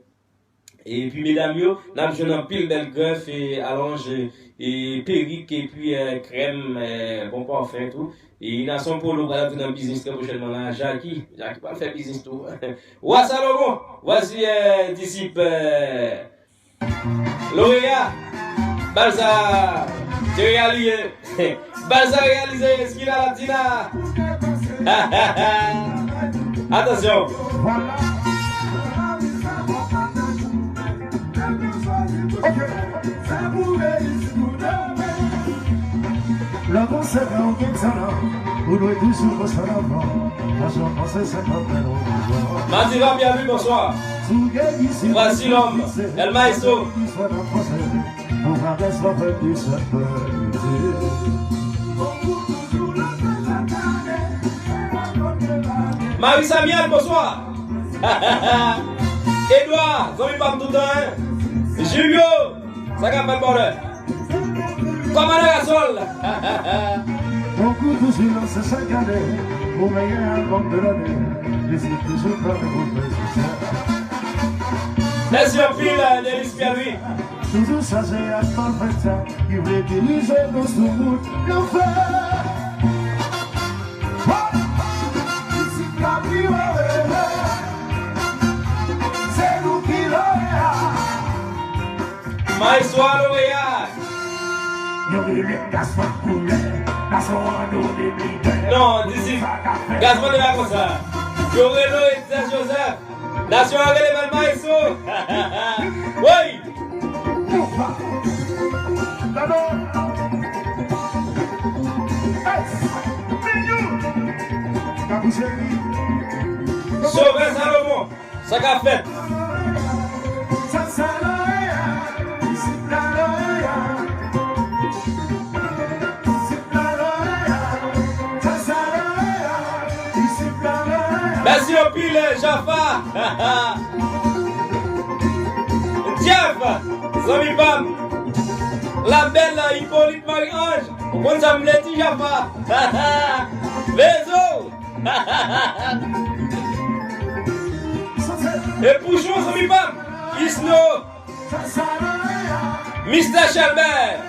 Et puis mesdames, nous avons un pile belle greffe et allonge et perruque et puis crème, bon parfum tout. Et il a son polo dans le business très prochainement là. Jackie va faire business tout. Ouais, Salomon, voici disciple lauréat. Balsa, tu réalisé. Balsa réalisé, ce qu'il a dit là. Attention. La conserva un guinzano, uno e due sul posto lavoro, la sua cosa è sempre bello. Mativa, bienvenue, bonsoir. Voici l'homme, El Maestro. Marie Samuel, bonsoir. Edouard, Zombie Pam tout le temps. Julio, ça va pas le bonheur. Comment on a sol? Beaucoup de silence chaque année, au meilleur album de l'année, les écrits sur le groupe. Merci en pile, Denis Pierre-Louis. Toujours chargé à ton printemps, qui veut diriger nos sous-moules, l'enfer. Ici, la priorité, c'est nous qui l'auréat. Maestro lauréat. Non, d'ici, Gazman de la Cosa. Yorelo et Saint-Joseph. Nation Angélé Maestro. Oui. Sauver Salomon. Ça qu'a fait. Merci au pile, Jaffa. Jeff, Zombie Pam. La belle Hippolyte Marie-Ange. On s'en me dit Jaffa. Vézo. Et Pouchon, Zombie Pam. Isno. Mr. Chalbert.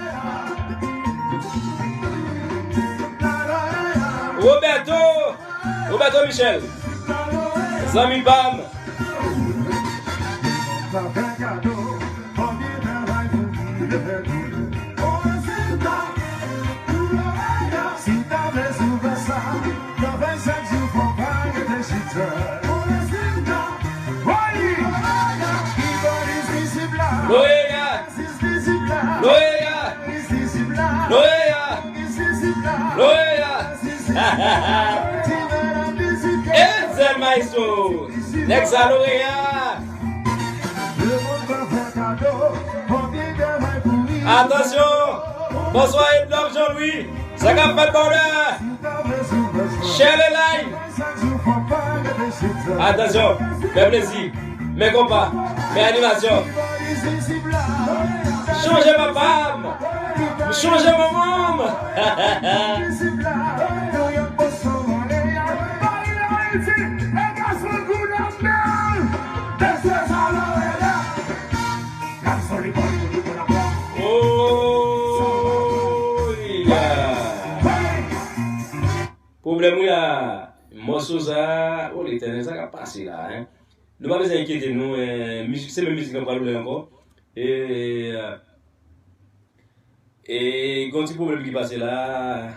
Roberto Michel. Zombie Pam. El Maestro, l'ex-lauréat. Attention, bonsoir Edouard Jean-Louis, ça va pas de bonheur. Share le live. Attention, mes plaisirs, mes compas, mes animations. Changez ma femme, changez mon homme. Problème là, morceau ça, oh l'éternel ça va passer là hein. Nous pas besoin d'inquiéter nous, musique c'est même musique qu'on parle encore et quand petit problème qui passe là,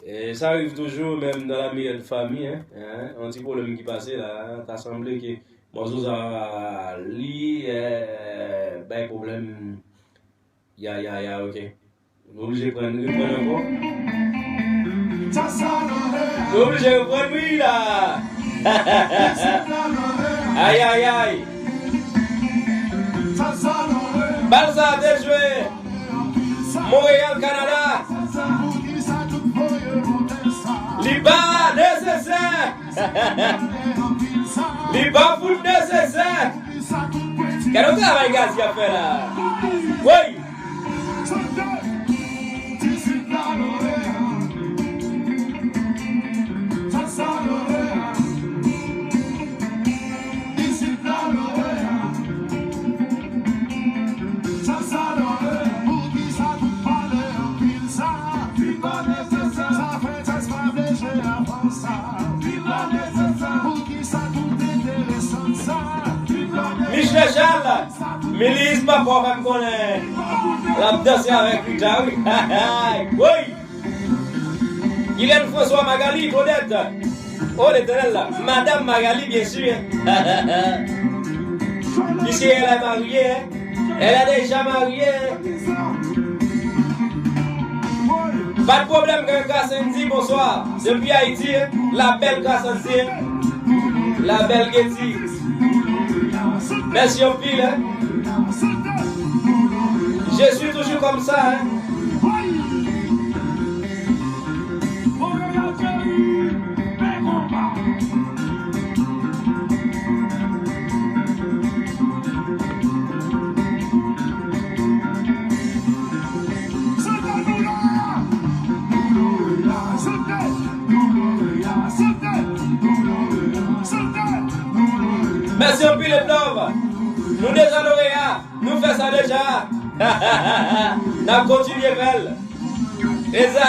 et ça arrive toujours même dans la meilleure famille hein, un petit problème qui passe là, t'as semblé que morceau ça li ben problème ya OK. Nous obligé de prendre encore. Nous obligé de prendre oui là. Aïe aïe aïe. Balsa de jouer. Montréal Canada. Liba nécessaire. Liba foot nécessaire. Quel autre travail gars qui a fait là? Oui. Michel Charles, Mélisse, papa, même qu'on est. La danse avec lui, oui. Oui. Guylaine François Magali, Claudette. Oh, l'éternel là. Madame Magali, bien sûr. Puisqu'elle est mariée, elle a déjà marié. Pas de problème que Kassendi, bonsoir. Depuis Haïti, la belle Kassendi, la belle Getty. Merci au pile. Je suis toujours comme ça. Hein. Merci au pile d'œuvre. Nous déjà lauréats. Nous faisons ça déjà. Nous continuons belle. Et ça,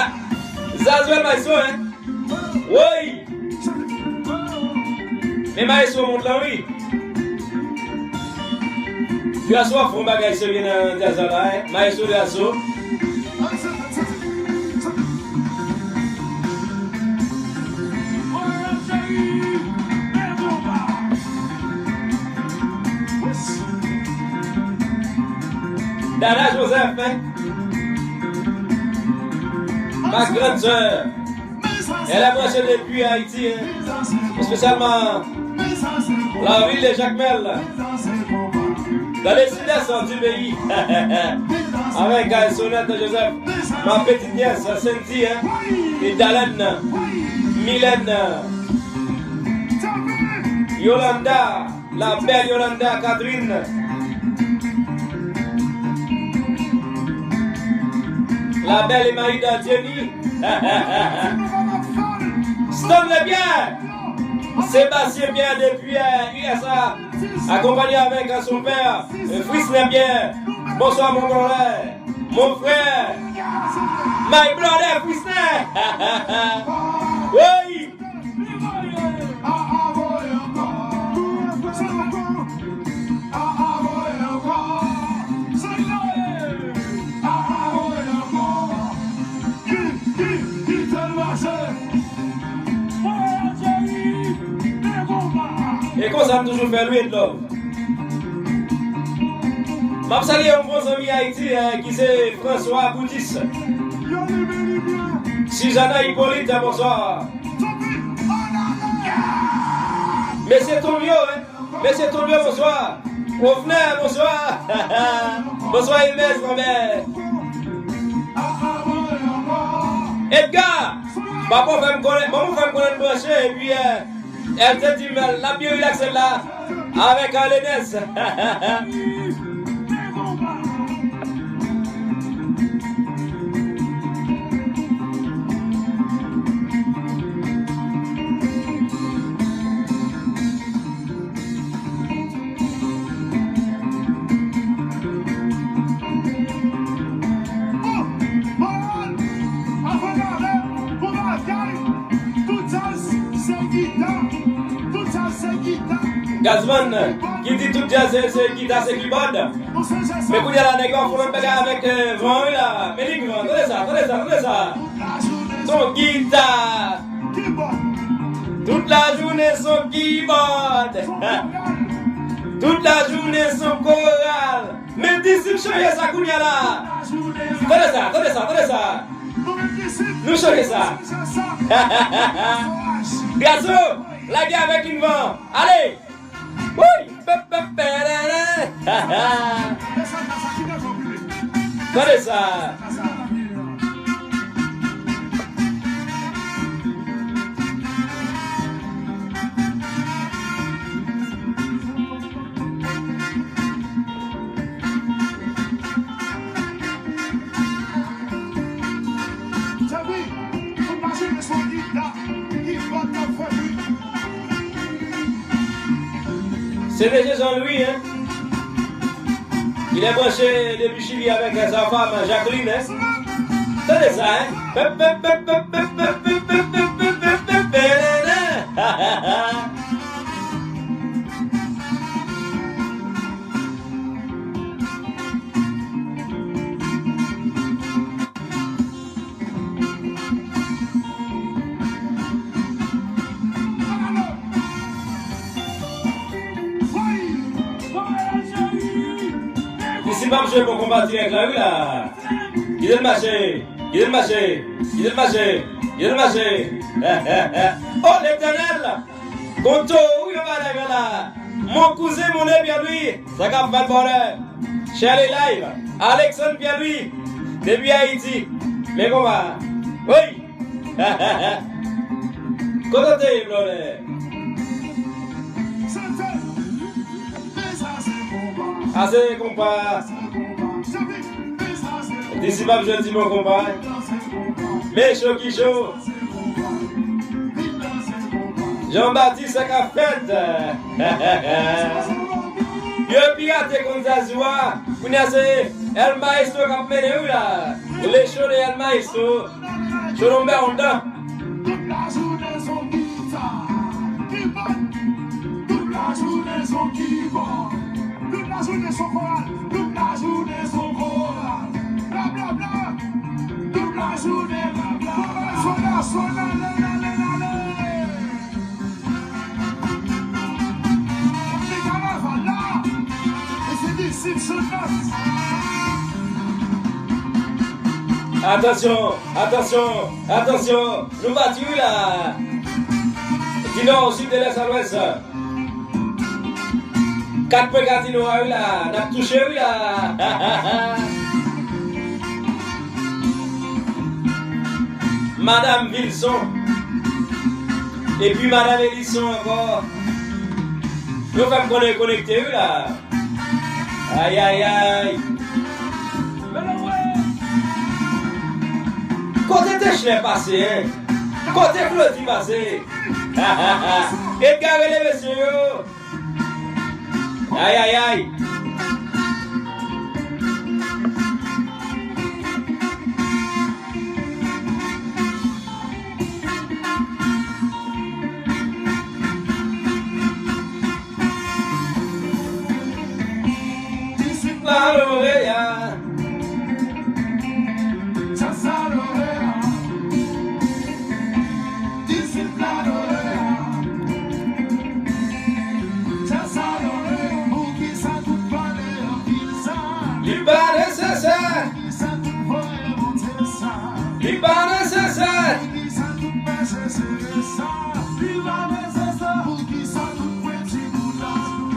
Zazuel Maïso, hein? Oui. Mais Maïso monte là, oui. Tu as soif, on bagaille ce bien dans Zazala, hein? Maïso de Asso. Dana Joseph, hein? Ma grande soeur, elle a branché depuis Haïti, hein? Spécialement la ville de Jacmel, dans les sud-est du pays, avec Sonnette Joseph, ma petite nièce Cynthia, hein? Et Dalène, Mylène, Yolanda, la belle Yolanda Catherine. La belle Emaïda Jenny. Stanley bien. Sébastien bien depuis USA. Accompagné avec son père. Frisney bien. Bonsoir mon frère. Mon frère. My brother Frisney. Oui. Et comme ça, toujours fait lui de l'homme. Je salue un bon ami Haïti qui c'est François Boutis. Suzanne Hippolyte, bonsoir. Monsieur Tomio, Monsieur Tomio, bonsoir. Ouvner, bonsoir. Bonsoir Inès, Robert. Edgar, maman va me connaître branché et puis elle te dit la mieux relaxée là avec Alénès. Gazman, qui dit tout jazz, c'est guitare, c'est keyboard. Mais quand il y a la négociation, il faut le faire avec vent là. Mais dis vent, attendez ça. Son guitare. Toute la journée, son keyboard. Toute la journée, son choral. Mais d'ici, change ça, Kounia là. Attendez ça. Nous changeons ça. Gazou, la guerre avec une vent. Allez. Oui! Regardez ça! C'est déjà Jean-Louis, hein? Il est branché depuis Chili avec sa femme Jacqueline, hein? C'est ça, hein? pas jouer pour combattre avec la rue là. Il est le marché, il est le marché, il est le marché, il est le marché. Oh l'éternel, Gonto, où il va là? Mon cousin, mon ami, bien lui, ça va pas de bonheur. Charlie Live, Alexandre, bien lui, depuis Haïti. Mais comment? Oui. Comment t'es, Blondet? Assez, compas. D'ici pas, je dis mon compas. Mais chaud qui chaud. Jean-Baptiste, ça qu'a fait. Yo pirate comme ça, joie. Vous n'avez El Maestro qui a mené où là? Les shows de El Maestro. Je l'en mets en dedans. Toute la journée sont qui toute la journée sont qui toute la journée sont chorales, toute la journée sont chorales, bla bla bla, toute la journée bla bla, sona, les carnavals là, et c'est des Simpsons. Attention, attention, attention, nous battons là. Du nord au sud de l'est à l'ouest. 4 points Gatineau là, on a touché là. Madame Wilson. Et puis Madame Elisson encore. Nous faisons connecter là. Aïe aïe aïe. Côté Techner passé, hein? Côté Claudie passé. Edgar les messieurs. Aïe aïe aïe. Valorea.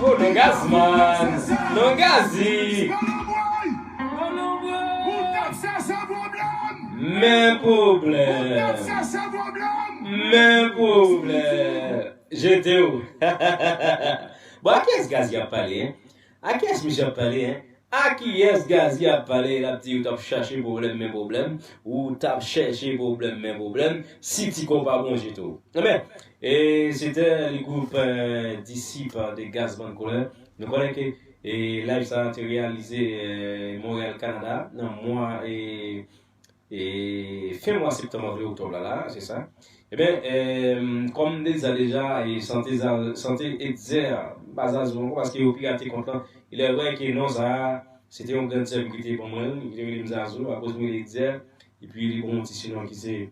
Oh, non gaz, man. Non gazi. Même problème. Même problème. J'étais où? Bon, à qui est-ce Gazi a parlé, hein? À qui est-ce Michel a parlé, hein? À qui est-ce Gazi a parlé, la petite, ou t'as cherché problème, même problème, ou t'as cherché problème, même problème, si tu comprends bon, j'ai tout. Mais, et c'était le groupe disciples des gaz bancoleurs. Nous connaissons que live ça a été réalisé Montréal, Canada, dans le mois et fin mois septembre, octobre là, c'est ça. Eh bien, comme déjà, et santé exerce, parce qu'il y a piraté content, il est vrai que non, ça, c'était une grande sécurité pour moi, il est venu à cause de l'exerce, et puis il y a un petit sinon qui c'est,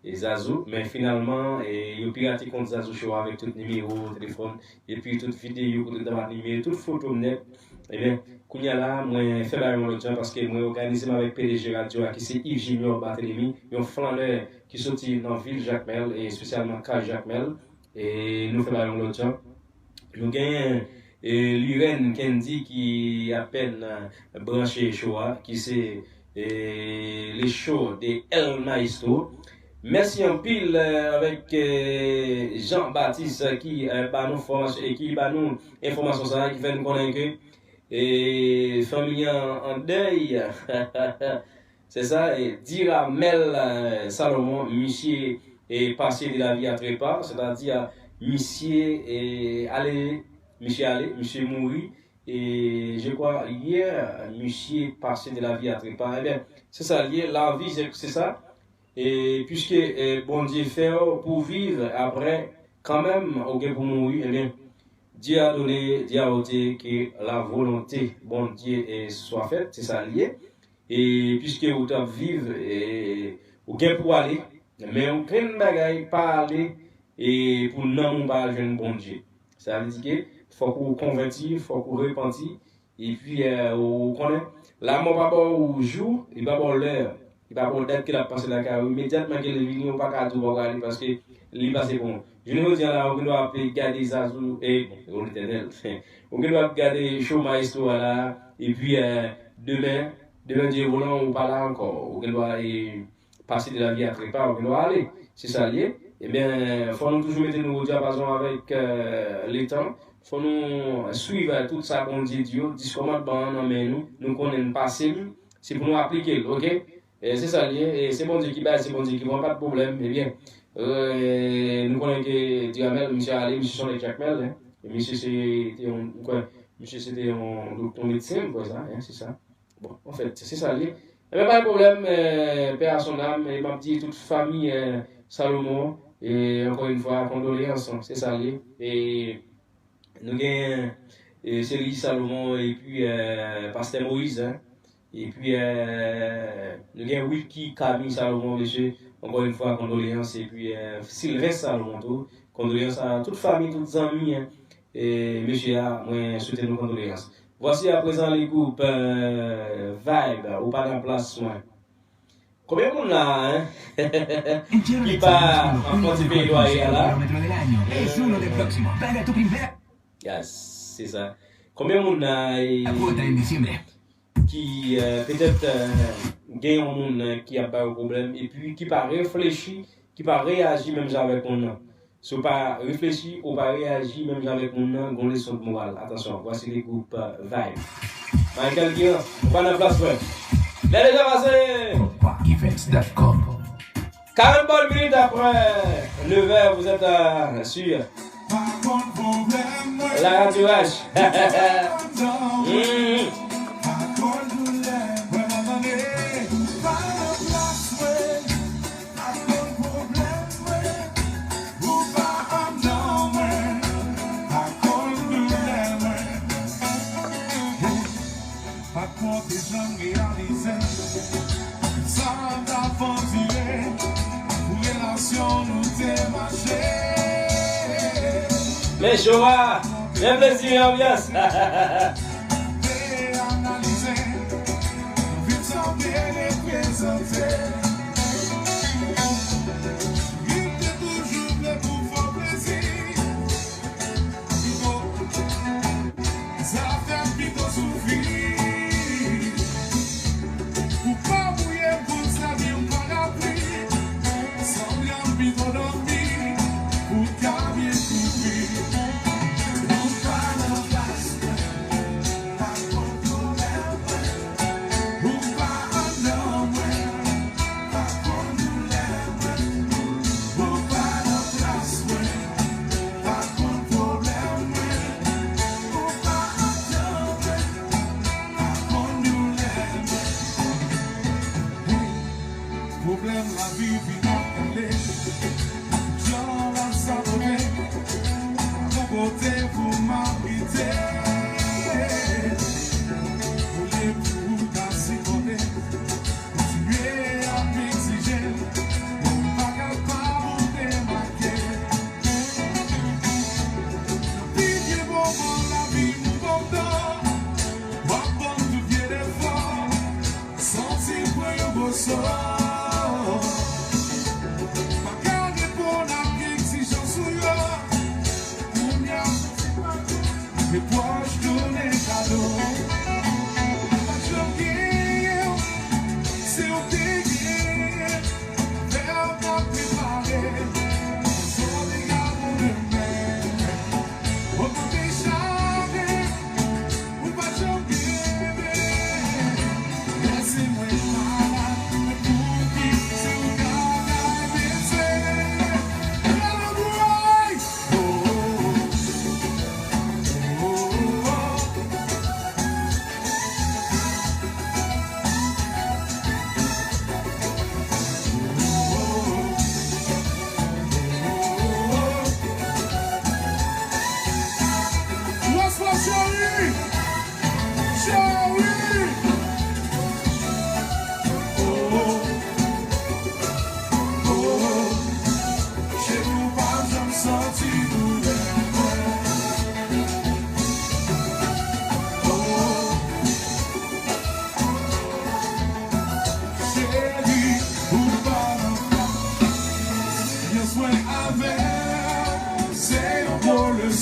et Zazou, mais finalement, il a piraté contre Zazou Show avec tout numéro, téléphone, et puis toute vidéo, toute numéro, toute photo net. Eh bien, Kounia là, moi, je fais la même chose parce que moi, organisé avec PDG Radio, qui c'est Yves Junior Barthélemy, un flaneur qui sortit dans la ville Jacmel, et spécialement Cage Jacmel, et nous faisons la même chose. Nous gagnons Lirène Kendi qui a peine branché Shoah, qui c'est les shows de El Maestro. Merci en pile avec Jean-Baptiste qui bat nous formation et qui bat nous information ça qui fait nous connaître que et famille en deuil c'est ça et Diramel Salomon monsieur est passé de la vie à trépas, c'est-à-dire monsieur est allé monsieur mourir et je crois hier monsieur passé de la vie à trépas. Eh bien c'est ça lié la vie c'est ça. Et puisque bon Dieu fait pour vivre après, quand même, ok pour mourir, eh bien, Dieu a donné, Dieu a ôté que la volonté, bon Dieu, soit faite, c'est ça lié. Et puisque vous devez vivre, ok pour aller, mais aucun bagaille pas aller et pour non pas jeune bon Dieu. Ça veut dire que faut qu'on convertit, faut qu'on repentit. Et puis, on connaît, là, mon papa, au jour, il va avoir l'heure, il va avoir date qu'il a passé la carrière. Immédiatement qu'il est venu, on ne va pas tout regarder parce que il passe bon. Je ne veux dire là, on doit garder ça et on l'éternel. On doit garder le chômage histoire là, et puis demain Dieu voulant, on parle encore. On doit passer de la vie à préparer, on doit aller. C'est ça lié. Eh bien, il faut nous toujours mettre nos diapasons avec les temps. Il faut nous suivre tout ça qu'on dit Dieu, dit comment mais nous connaissons pas c'est pour nous appliquer, ok? Et c'est ça lié, et c'est bon Dieu qui bat, c'est bon Dieu qui voit pas de problème, eh bien. Nous connaissons que Diamel, M. Ali, M. Son et Jacmel, hein? Et monsieur c'était un médecin, quoi, ça, hein, c'est ça. Bon, en fait, c'est ça lié. Il n'y a pas de problème, père à son âme, et m'a dit toute famille Salomon, et encore une fois, condoléances, c'est ça lié. Et nous avons Céline Salomon et puis Pasteur Moïse, hein? Et puis nous avons Wilkie Camille Salomon, monsieur, encore une fois, condoléances, et puis Sylvain Salomon, tout, condoléances à toute famille, toutes les amis, hein? Et monsieur, moi, souhaitez nos condoléances. Voici à présent les groupes Vibe, ou pas de place, moi. Combien on a, hein? Qui part en Pontifié Loyer là? Yes, c'est ça. Combien on a qui peut-être gagne un monde qui a pas de problème et puis qui pas réfléchi, qui pas réagir même avec mon si on pas réfléchi ou pas réagir même avec mon gon leçon de morale. Attention, voici les groupes Vibe. Michael Guillaume, pas de place ouais. Là déjà passé. Events.com. 40 bonnes minutes après 9h, vous êtes sur la radio H. Mais Chora, bien plaisir, ambiance.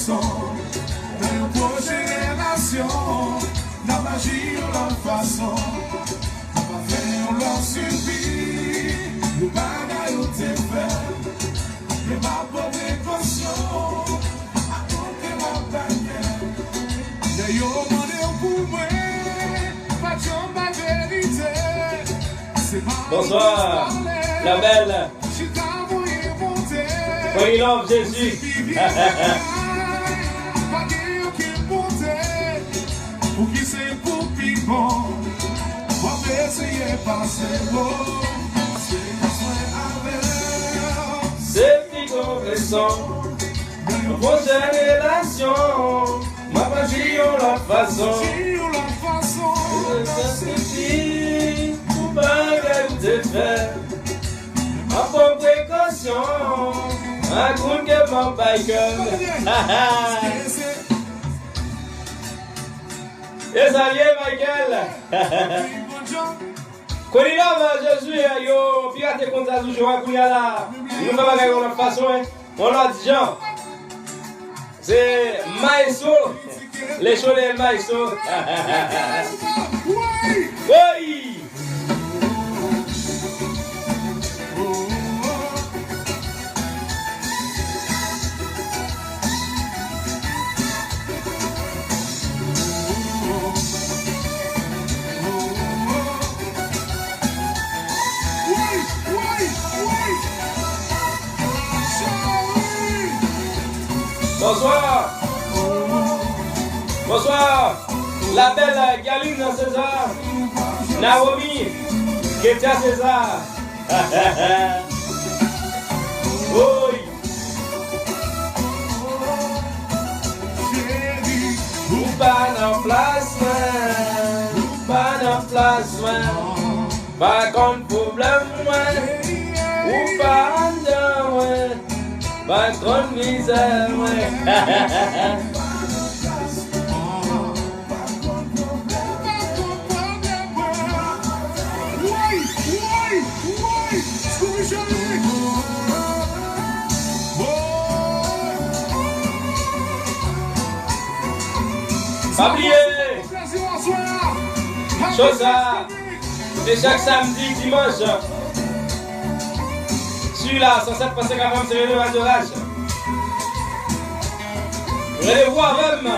progression. Dans une prochaine génération, la magie ou la façon. On va faire leur suivi, le bagage où t'es fait. Et ma bonne précaution, à compter ma baguette. D'ailleurs, on est pour moi, pas de chambre à vérité. Bonsoir, la belle. Oui, love Jésus. Pour qui c'est pour piment, on va essayer passer beau. C'est petit progressant, une prochaine relation, ma magie ou la façon. C'est pour bagarre de faire, ma bonne précaution, un coup que mon bacon. Et ça y est, Michael. Quand il a Jésus, yo, pirate contre ça, je vois qu'il y a là. Nous ne faisons pas de la façon, on a dit Jean. C'est Maïso, les choses de Maïso. Oui! Bonsoir. Bonsoir. La belle Galine César. Naomi. Ketia César. Oui. Ou pas en place, ou pas en place, pas comme problème, ou pas en dedans, pas comme misère. Pas oublier, chose ça, c'est chaque samedi, dimanche. Celui-là, 107 passé quand même, c'est le Radio Rage. Vous allez voir même,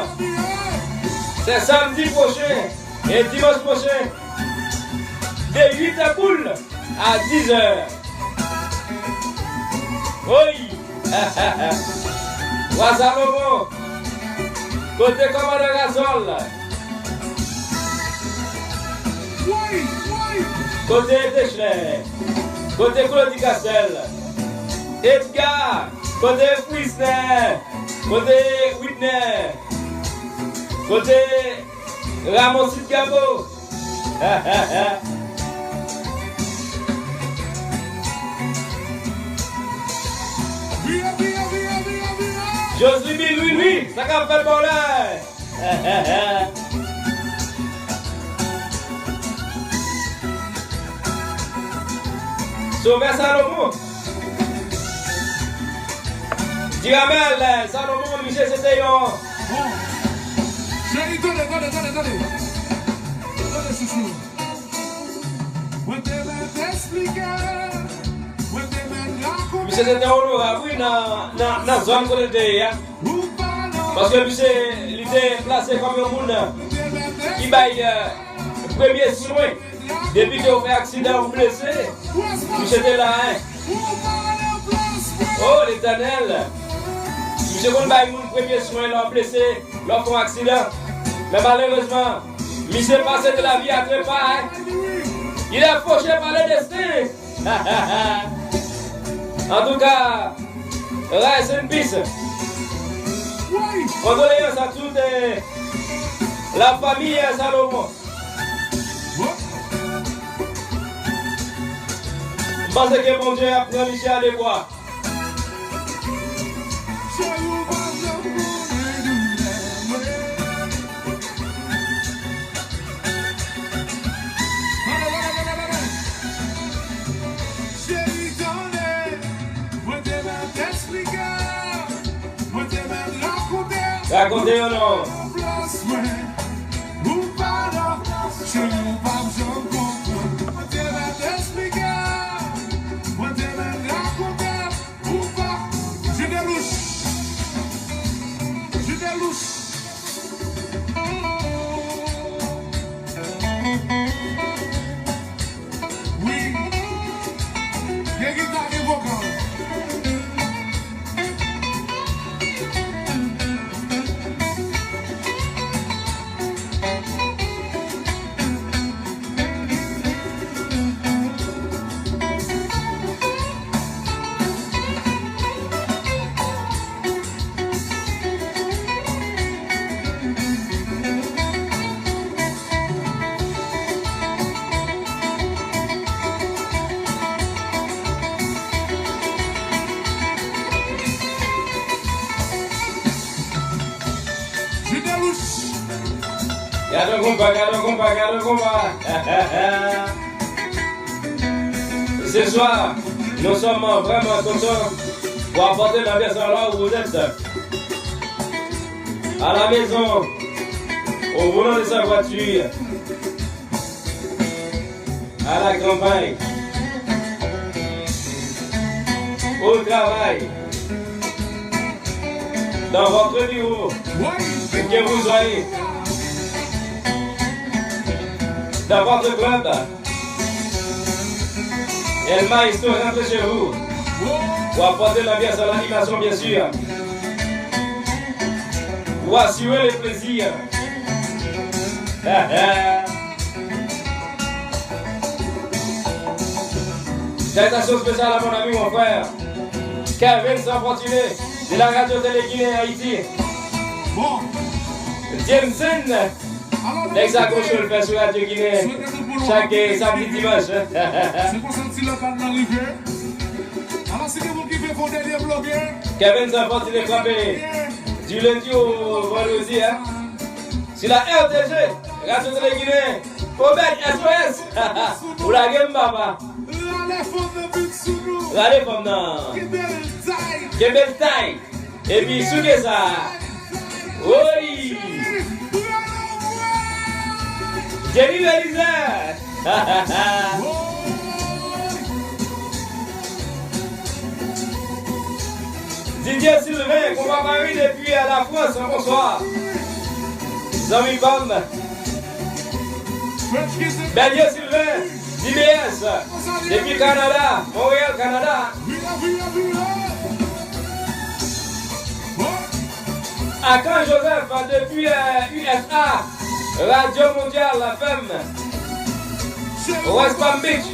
c'est samedi prochain et dimanche prochain, de 8 à boule à 10h. Oui, Ouazalomo. Côté commandant Gazol. Côté Deschler. Côté Claudie Castel. Edgar. Côté Frisner. Côté Whitner. Côté Ramon Sidgabo. Josie oui, ça qu'a fait le bonheur. Sauveur Salomon. Diamel, Salomon, Michel, c'était yon. Chérie, attendez. Attendez, chouchou. Michel, c'était honorable, oui, dans la zone qu'on était. Parce que Michel, il était placé comme un monde qui baille premier soin. Depuis qu'il a fait accident ou blessé, Michel était là. Oh, l'Éternel. Michel, qu'on baille mon premier soin, l'ont blessé, l'ont fait accident. Mais malheureusement, Michel passait de la vie à trépas. Il est fauché par le destin. En tout cas, reste une piste. Condoléances à toute la famille Salomon. Je pense que mon Dieu a pris Michel à les voir. Explicar, Racontez-nous non. Gardons combat. Ce soir, nous sommes vraiment contents pour apporter la personne là où vous êtes. À la maison, au volant de sa voiture, à la campagne, au travail, dans votre bureau, où que vous soyez. Dans votre club, El Maestro rentre chez vous pour apporter la bière à l'animation, bien sûr, pour assurer le plaisir. Salutations spéciales à mon ami, mon frère Kevin Sans-Fortuné de la radio Télé-Guinée Haïti. Jameson, l'ex-accroche le fait sur Radio Guinée chaque samedi dimanche. C'est pour ça que le pas d'arriver. Alors c'est que vous qui faites vos derniers blogueurs. Kevin Sans-Fortuné frappé du lundi au vendredi. Sur la RTG, Radio Télé-Guinée, Obed SOS. Ou la game papa. La femme non. Quelle belle taille. Et puis sous que ça. Oui. Jenny Melisa. Didier Sylvain, combat Paris depuis à la France, bonsoir. Zami Bam. Belier Sylvain, DBS, depuis Canada, Montréal, Canada. Akan Joseph, depuis USA, Radio Mondiale, la femme. West Palm Beach.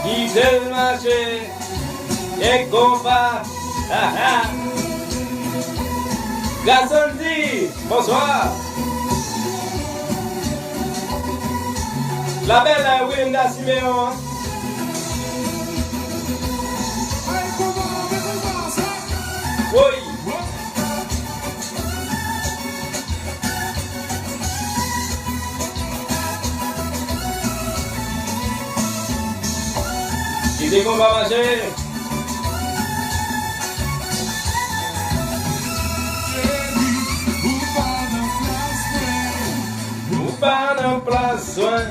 Quittez le marché et combat. Gassondi, bonsoir. La belle Willinda Siméon. Oui. Qui dit qu'on va marcher? Ou pas de place, ouais.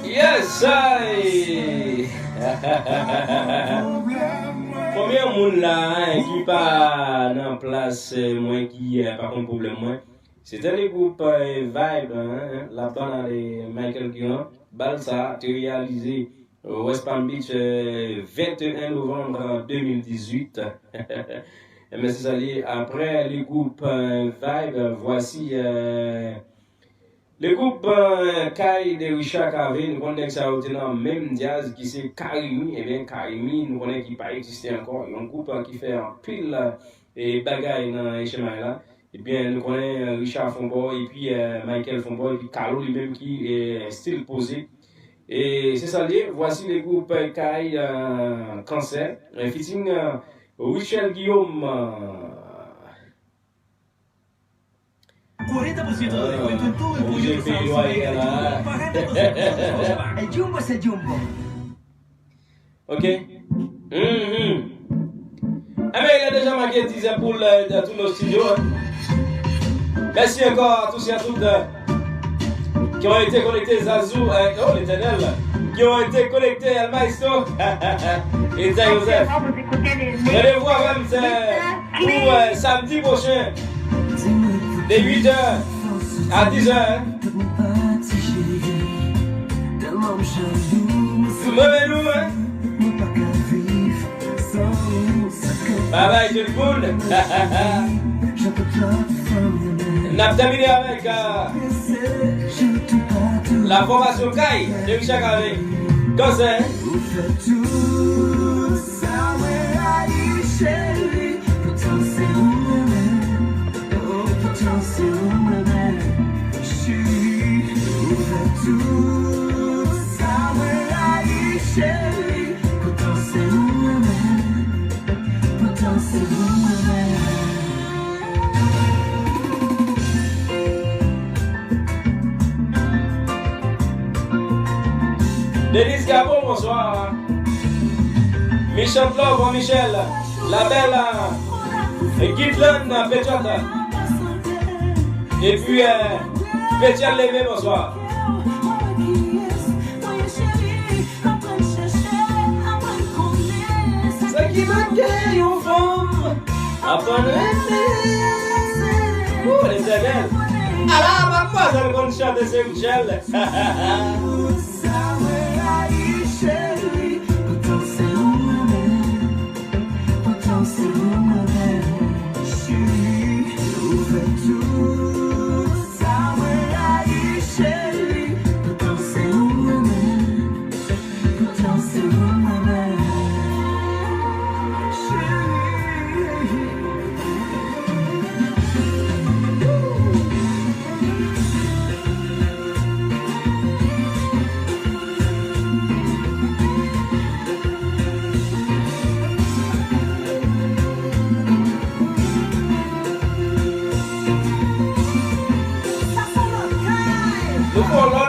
Yes, I. Combien de monde là qui pas dans place moins qui pas comme problème moins. C'était les groupes Vibe la bande de Michael Guillaume, Balsa réalisé au West Palm Beach 21 novembre 2018. Mais c'est allé après les groupes Vibe, voici Le groupe Kai de Richard Carvé, nous connaissons ça au tenant même jazz qui c'est Karimi, et bien Karimi, nous connaissons qui pas existé encore. Un groupe qui fait un pile et bagaille dans les chemins là. Et bien nous connaissons Richard Fomboy et puis Michael Fomboy et puis Carlo lui-même qui est style posé. Et c'est ça lié, voici le groupe Kai Cancer, featuring Richel Guillaume. 40% de descuento en todo el pollo Oye, rosado pero ahí, Super ah. Jumbo. Pagando 200 El Jumbo es el Jumbo. Ok? Ah mais il a déjà marqué 10 ans pour dans tous nos studios. Merci encore à tous et à toutes qui ont été connectés Zazou, oh l'éternel, qui ont été connectés al Maestro et Zay Joseph. Rendez-vous avec pour samedi prochain de 8h à 10h. Levez-nous, hein? Bye bye tout le monde. On a terminé avec la formation Kai de Richard Carvé. Comme ça, Denise Gabo, bonsoir. Michel Love, Michel. La belle Gitlan, Pétiota. Et puis, Pétial Lévé, bonsoir. Ce qui manquait aux femmes, après oh, les éternels. Alors, mademoiselle, qu'on chante de Saint-Michel.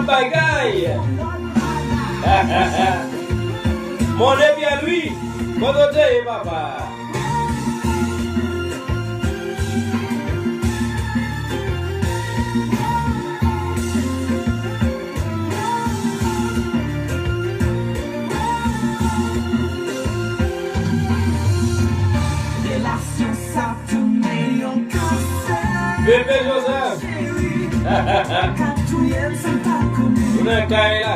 Bagaille. Mon ami à lui, mon côté, papa. Bébé Joseph. Una caída.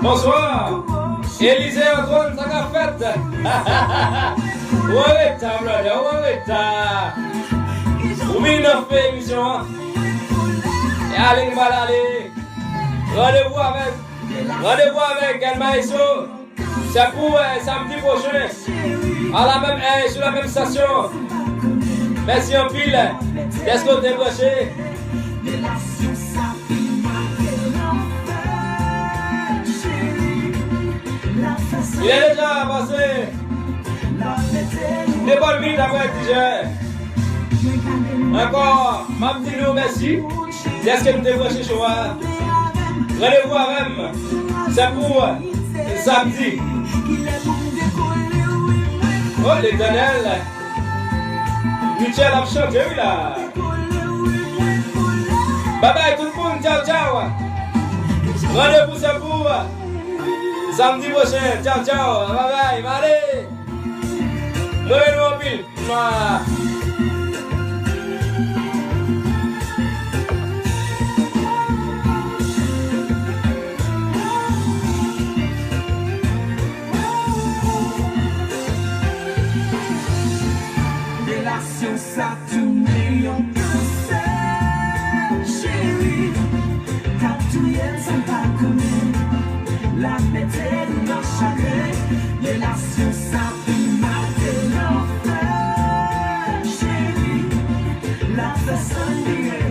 Bonsoir. Élisée Antoine, ça qu'a fait. Ouais, ta brother, ouais, ta. Ou bien fait émission. Et allez, nous allons aller. Rendez-vous avec El Maestro. C'est pour samedi prochain. À la même, sur la même station. Merci en pile. Qu'est-ce qu'on t'est branché? Il est déjà passé. Des bonnes minutes après 10h. Encore, ma petite nous merci. Est-ce que nous devons chercher chez moi? Rendez-vous avec. C'est pour samedi. Oh l'éternel. Michel a chanté, oui là. Bye bye tout le monde, ciao ciao. Rendez-vous c'est pour samedi prochain, ciao ciao. Bye bye, allez. Levez-nous en pile. Mouah. Relation ça tourne en cancer, chérie. T'as tout rien, ça pas commun. La méthode dans chagrin. Relation ça tourne mater l'enfer, chérie. La façon de